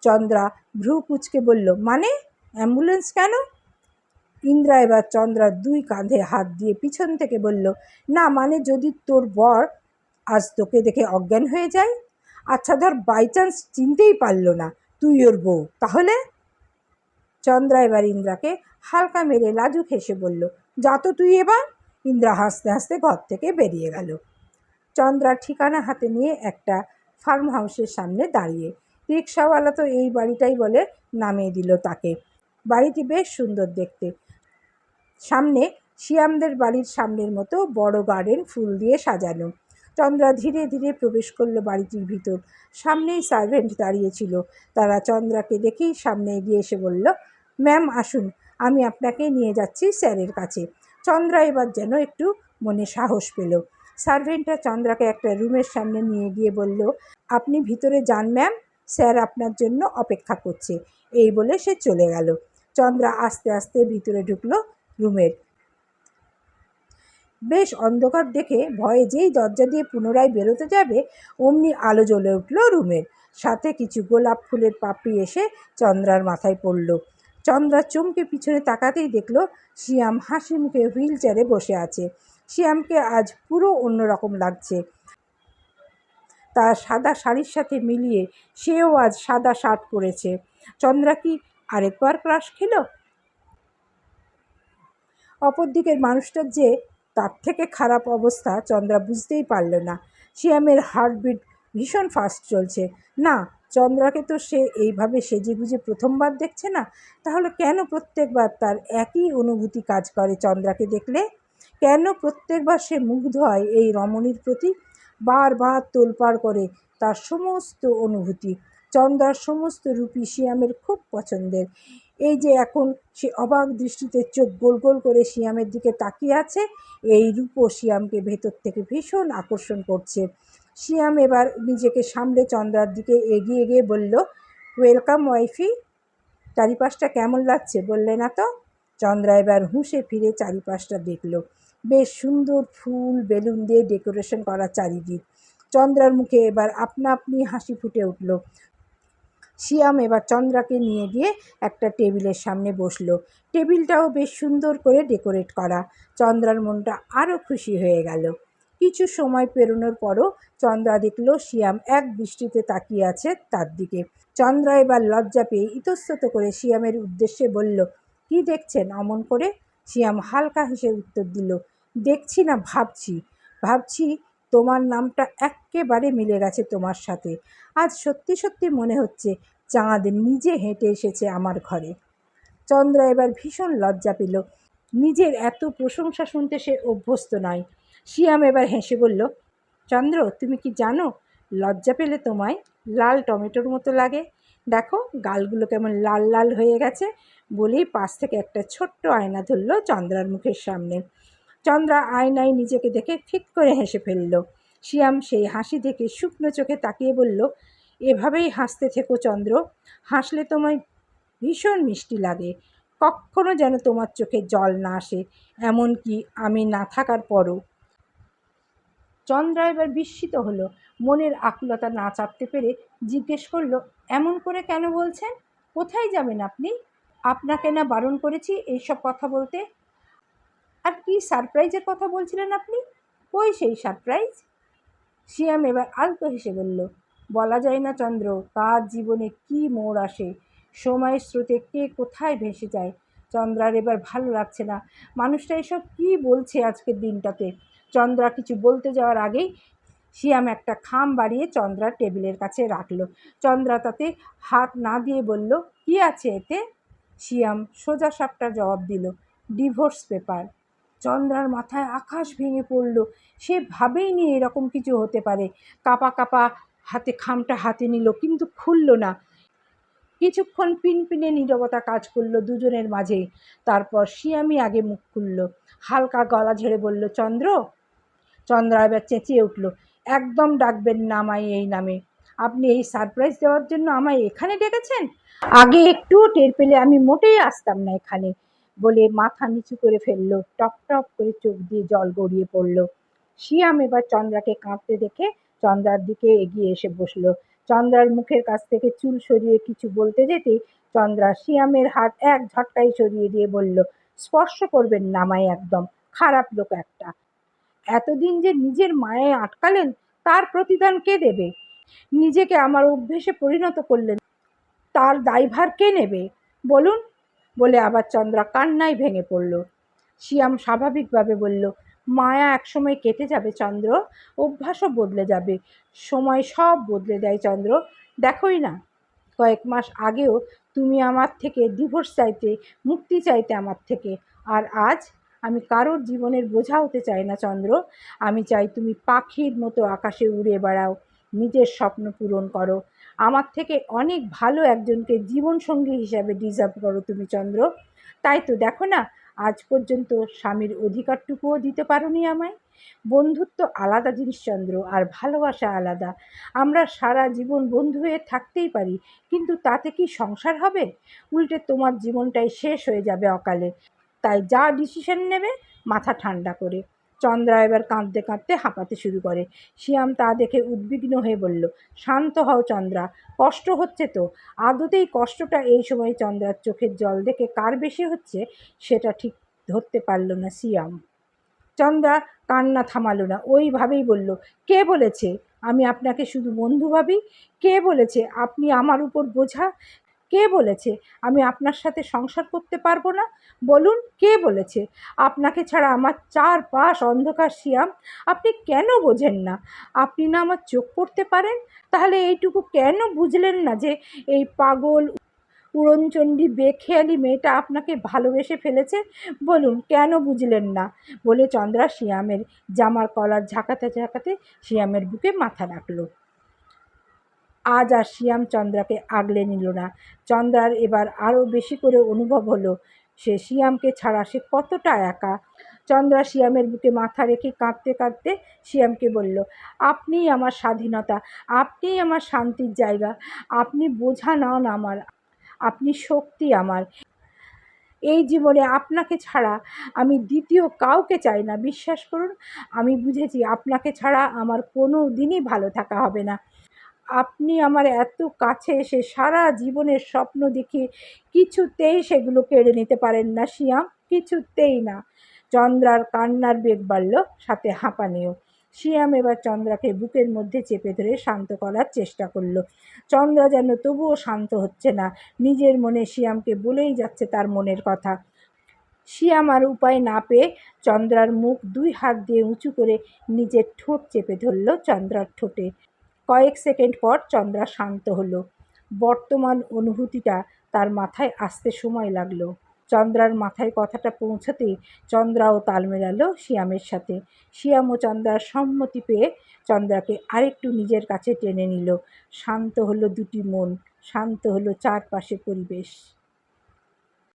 চন্দ্রা ভ্রু কুঁচকে বলল, মানে অ্যাম্বুলেন্স কেন? ইন্দ্রা এবার চন্দ্রার দুই কাঁধে হাত দিয়ে পিছন থেকে বলল, না মানে যদি তোর বর আজ তোকে দেখে অজ্ঞান হয়ে যায়। আচ্ছা ধর বাই চান্স চিনতেই পারল না তুই ওর বউ, তাহলে? চন্দ্রা এবার ইন্দ্রাকে হালকা মেরে লাজুক হেসে বলল, যা তো তুই এবার। ইন্দ্রা হাসতে হাসতে ঘর থেকে বেরিয়ে গেল। চন্দ্রা ঠিকানা হাতে নিয়ে একটা ফার্ম হাউসের সামনে দাঁড়িয়ে। রিক্সাওয়ালা তো এই বাড়িটাই বলে নামিয়ে দিল তাকে। বাড়িটি বেশ সুন্দর দেখতে। সামনে শিয়ামদের বাড়ির সামনের মতো বড় গার্ডেন ফুল দিয়ে সাজানো। চন্দ্রা ধীরে ধীরে প্রবেশ করলো বাড়িটির ভিতর। সামনেই সার্ভেন্ট দাঁড়িয়েছিল। তারা চন্দ্রাকে দেখেই সামনে এগিয়ে এসে বলল, ম্যাম আসুন, আমি আপনাকে নিয়ে যাচ্ছি স্যারের কাছে। চন্দ্রা এবার যেন একটু মনে সাহস পেল। সার্ভেন্টরা চন্দ্রাকে একটা রুমের সামনে নিয়ে গিয়ে বলল, আপনি ভিতরে যান ম্যাম, স্যার আপনার জন্য অপেক্ষা করছে। এই বলে সে চলে গেল। চন্দ্রা আস্তে আস্তে ভিতরে ঢুকলো রুমের। বেশ অন্ধকার দেখে ভয়ে যেই দরজা দিয়ে পুনরায় বেরোতে যাবে অমনি আলো জ্বলে উঠল রুমের। সাথে কিছু গোলাপ ফুলের পাপড়ি এসে চন্দ্রার মাথায় পড়ল। চন্দ্রা চমকে পিছনে তাকাতেই দেখল শিয়াম হাসি মুখে হুইল চেয়ারে বসে আছে। শিয়ামকে আজ পুরো অন্যরকম লাগছে। তার সাদা শাড়ির সাথে মিলিয়ে সেও আজ সাদা শার্ট পরেছে। চন্দ্রা কি আরেকবার ক্রাশ খেল? অপর দিকের মানুষটার যে তার থেকে খারাপ অবস্থা চন্দ্রা বুঝতেই পারল না। শিয়ামের হার্টবিট ভীষণ ফাস্ট চলছে। না, চন্দ্রাকে তো সে এইভাবে সেজেগুজে প্রথমবার দেখছে না। তাহলে কেন প্রত্যেকবার তার একই অনুভূতি কাজ করে চন্দ্রাকে দেখলে? কেন প্রত্যেকবার সে মুগ্ধ হয় এই রমণীর প্রতি? বারবার তোলপাড় করে তার সমস্ত অনুভূতি। চন্দ্রার সমস্ত রূপী শিয়ামের খুব পছন্দের। এই যে এখন সে অবাক দৃষ্টিতে চোখ গোল গোল করে শিয়ামের দিকে তাকিয়ে আছে, এই রূপও শিয়ামকে ভেতর থেকে ভীষণ আকর্ষণ করছে। শিয়াম এবার নিজেকে সামলে চন্দ্রার দিকে এগিয়ে গিয়ে বলল, ওয়েলকাম ওয়াইফি, চারিপাশটা কেমন লাগছে বললে না তো? চন্দ্রা এবার হুঁশে ফিরে চারিপাশটা দেখল। বেশ সুন্দর ফুল বেলুন দিয়ে ডেকোরেশন করা চারিদিক। চন্দ্রার মুখে এবার আপনা আপনি হাসি ফুটে উঠল। শিয়াম এবার চন্দ্রাকে নিয়ে গিয়ে একটা টেবিলের সামনে বসলো। টেবিলটাও বেশ সুন্দর করে ডেকোরেট করা। চন্দ্রার মনটা আরও খুশি হয়ে গেল। কিছু সময় পেরোনোর পরও চন্দ্রা দেখল শিয়াম এক দৃষ্টিতে তাকিয়ে আছে তার দিকে। চন্দ্রা এবার লজ্জা পেয়ে ইতস্তত করে শিয়ামের উদ্দেশ্যে বলল, কি দেখছেন অমন করে? শিয়াম হালকা হেসে উত্তর দিল, দেখছি না, ভাবছি ভাবছি তোমার নামটা এক্কেবারে মিলে গেছে তোমার সাথে। আজ সত্যি সত্যি মনে হচ্ছে চাঁদ নিজে হেঁটে এসেছে আমার ঘরে। চন্দ্রা এবার ভীষণ লজ্জা পেল। নিজের এত প্রশংসা শুনতে সে অভ্যস্ত নয়। শিয়াম এবার হেসে বলল, চন্দ্র তুমি কি জানো, লজ্জা পেলে তোমায় লাল টমেটোর মতো লাগে। দেখো গালগুলো কেমন লাল লাল হয়ে গেছে। বলেই পাশ থেকে একটা ছোট্ট আয়না ধরল চন্দ্রার মুখের সামনে। চন্দ্রা আয়নায় নিজেকে দেখে ফিক করে হেসে ফেলল। শিয়াম সেই হাসি দেখে শুকনো চোখে তাকিয়ে বলল, এভাবেই হাসতে থেকো চন্দ্র, হাসলে তোমায় ভীষণ মিষ্টি লাগে। কখনো যেন তোমার চোখে জল না আসে, এমনকি আমি না থাকার পরও। চন্দ্রা এবার বিস্মিত হলো। মনের আকুলতা না চাপতে পেরে জিজ্ঞেস করলো, এমন করে কেন বলছেন? কোথায় যাবেন আপনি? আপনাকে না বারণ করেছি এইসব কথা বলতে। আর কি সারপ্রাইজের কথা বলছিলেন আপনি? কই সেই সারপ্রাইজ? শিয়াম এবার আলতো হেসে বলল, বলা যায় না চন্দ্র, কার জীবনে কি মোড় আসে, সময়ের স্রোতে কে কোথায় ভেসে যায়। চন্দ্রার এবার ভালো লাগছে না। মানুষটা এসব কি বলছে আজকের দিনটাতে। চন্দ্রা কিছু বলতে যাওয়ার আগেই শিয়াম একটা খাম বাড়িয়ে চন্দ্রার টেবিলের কাছে রাখল। চন্দ্রা তাতে হাত না দিয়ে বলল, কি আছে এতে? শিয়াম সোজা সাপটা জবাব দিল, ডিভোর্স পেপার। চন্দ্রার মাথায় আকাশ ভেঙে পড়ল। সে ভাবেইনি এরকম কিছু হতে পারে। কাঁপা কাঁপা হাতে খামটা হাতে নিল, কিন্তু খুলল না। কিছুক্ষণ পিনপিনে নীরবতা কাজ করলো দুজনের মাঝেই। তারপর শিয়ামই আগে মুখ খুলল। হালকা গলা ঝেড়ে বলল, চন্দ্র। চন্দ্রা এবার চেঁচিয়ে উঠল, একদম ডাকবেন না আমায় এই নামে। আপনি এই সারপ্রাইজ দেওয়ার জন্য আমায় এখানে ডেকেছেন? আগে একটুও টের পেলে আমি মোটেই আসতাম না এখানে, বলে মাথা নিচু করে ফেলল। টপ টপ করে চোখ দিয়ে জল গড়িয়ে পড়ল। শিয়াম এবার চন্দ্রাকে কাঁদতে দেখে চন্দ্রার দিকে এগিয়ে এসে বসলো। চন্দ্রার মুখের কাছ থেকে চুল সরিয়ে কিছু বলতে যেতেই চন্দ্রা শিয়ামের হাত এক ঝটকায় সরিয়ে দিয়ে বলল, স্পর্শ করবেন না আমায় একদম, খারাপ লোক একটা। এতদিন যে নিজের মায়ায় আটকালেন, তার প্রতিদান কে দেবে? নিজেকে আমার অভ্যেসে পরিণত করলেন, তার দায়ভার কে নেবে বলুন? বলে আবার চন্দ্রা কান্নায় ভেঙে পড়ল। শিয়াম স্বাভাবিকভাবে বলল, মায়া একসময় কেটে যাবে চন্দ্র, অভ্যাসও বদলে যাবে, সময় সব বদলে দেয় চন্দ্র। দেখোই না, কয়েক মাস আগেও তুমি আমার থেকে ডিভোর্স চাইতে, মুক্তি চাইতে আমার থেকে, আর আজ? আমি কারোর জীবনের বোঝা হতে চাই না চন্দ্র। আমি চাই তুমি পাখির মতো আকাশে উড়ে বেড়াও, নিজের স্বপ্ন পূরণ করো। আমার থেকে অনেক ভালো একজনকে জীবনসঙ্গী হিসাবে ডিজার্ভ করো তুমি চন্দ্র। তাই তো দেখো না, আজ পর্যন্ত স্বামীর অধিকারটুকুও দিতে পারোনি আমায়। বন্ধুত্ব আলাদা জিনিস চন্দ্র, আর ভালোবাসা আলাদা। আমরা সারা জীবন বন্ধু হয়ে থাকতেই পারি, কিন্তু তাতে কি সংসার হবে? উল্টে তোমার জীবনটাই শেষ হয়ে যাবে অকালে। তাই যা ডিসিশন নেবে মাথা ঠান্ডা করে। চন্দ্রা এবার কাঁদতে কাঁদতে হাঁপাতে শুরু করে। শিয়াম তা দেখে উদ্বিগ্ন হয়ে বলল, শান্ত হও চন্দ্রা, কষ্ট হচ্ছে তো। আদতেই কষ্টটা এই সময় চন্দ্রার চোখের জল দেখে কার বেশি হচ্ছে সেটা ঠিক ধরতে পারল না শিয়াম। চন্দ্রা কান্না থামালো না, ওইভাবেই বলল, কে বলেছে আমি আপনাকে শুধু বন্ধু ভাবি? কে বলেছে আপনি আমার উপর বোঝা? কে বলেছে আমি আপনার সাথে সংসার করতে পারবো না? বলুন, কে বলেছে? আপনাকে ছাড়া আমার চারপাশ অন্ধকার শিয়াম। আপনি কেন বোঝেন না? আপনি না আমার চোখ পড়তে পারেন? তাহলে এইটুকু কেন বুঝলেন না যে এই পাগল উড়নচণ্ডী বেখেয়ালি মেয়েটা আপনাকে ভালোবেসে ফেলেছে? বলুন, কেন বুঝলেন না? বলে চন্দ্রা শিয়ামের জামার কলার ঝাঁকাতে ঝাঁকাতে শিয়ামের বুকে মাথা রাখল। আজ আর শিয়াম চন্দ্রাকে আগলে নিল না। চন্দ্রার এবার আরও বেশি করে অনুভব হলো সে শিয়ামকে ছাড়া সে কতটা একা। চন্দ্রা শিয়ামের বুকে মাথা রেখে কাঁদতে কাঁদতে শিয়ামকে বলল, আপনিই আমার স্বাধীনতা, আপনিই আমার শান্তির জায়গা, আপনি বোঝা নন আমার, আপনি শক্তি আমার। এই জীবনে আপনাকে ছাড়া আমি দ্বিতীয় কাউকে চাই না, বিশ্বাস করুন। আমি বুঝেছি আপনাকে ছাড়া আমার কোনো দিনই ভালো থাকা হবে না। আপনি আমার এত কাছে এসে সারা জীবনের স্বপ্ন দেখিয়ে কিছুতেই সেগুলো কেড়ে নিতে পারেন না শিয়াম, কিছুতেই না। চন্দ্রার কান্নার বেগ বাড়ল, সাথে হাঁপানিও। শিয়াম এবার চন্দ্রাকে বুকের মধ্যে চেপে ধরে শান্ত করার চেষ্টা করলো। চন্দ্রা যেন তবুও শান্ত হচ্ছে না, নিজের মনে শিয়ামকে বলেই যাচ্ছে তার মনের কথা। শিয়াম আর উপায় না পেয়ে চন্দ্রার মুখ দুই হাত দিয়ে উঁচু করে নিজের ঠোঁট চেপে ধরল চন্দ্রার ঠোঁটে। কয়েক সেকেন্ড পর চন্দ্রা শান্ত হলো। বর্তমান অনুভূতিটা তার মাথায় আসতে সময় লাগলো। চন্দ্রার মাথায় কথাটা পৌঁছাতেই চন্দ্রাও তাল মেলালো শিয়ামের সাথে। শিয়াম ও চন্দ্রার সম্মতি পেয়ে চন্দ্রাকে আরেকটু নিজের কাছে টেনে নিল। শান্ত হলো দুটি মন, শান্ত হলো চারপাশে পরিবেশ।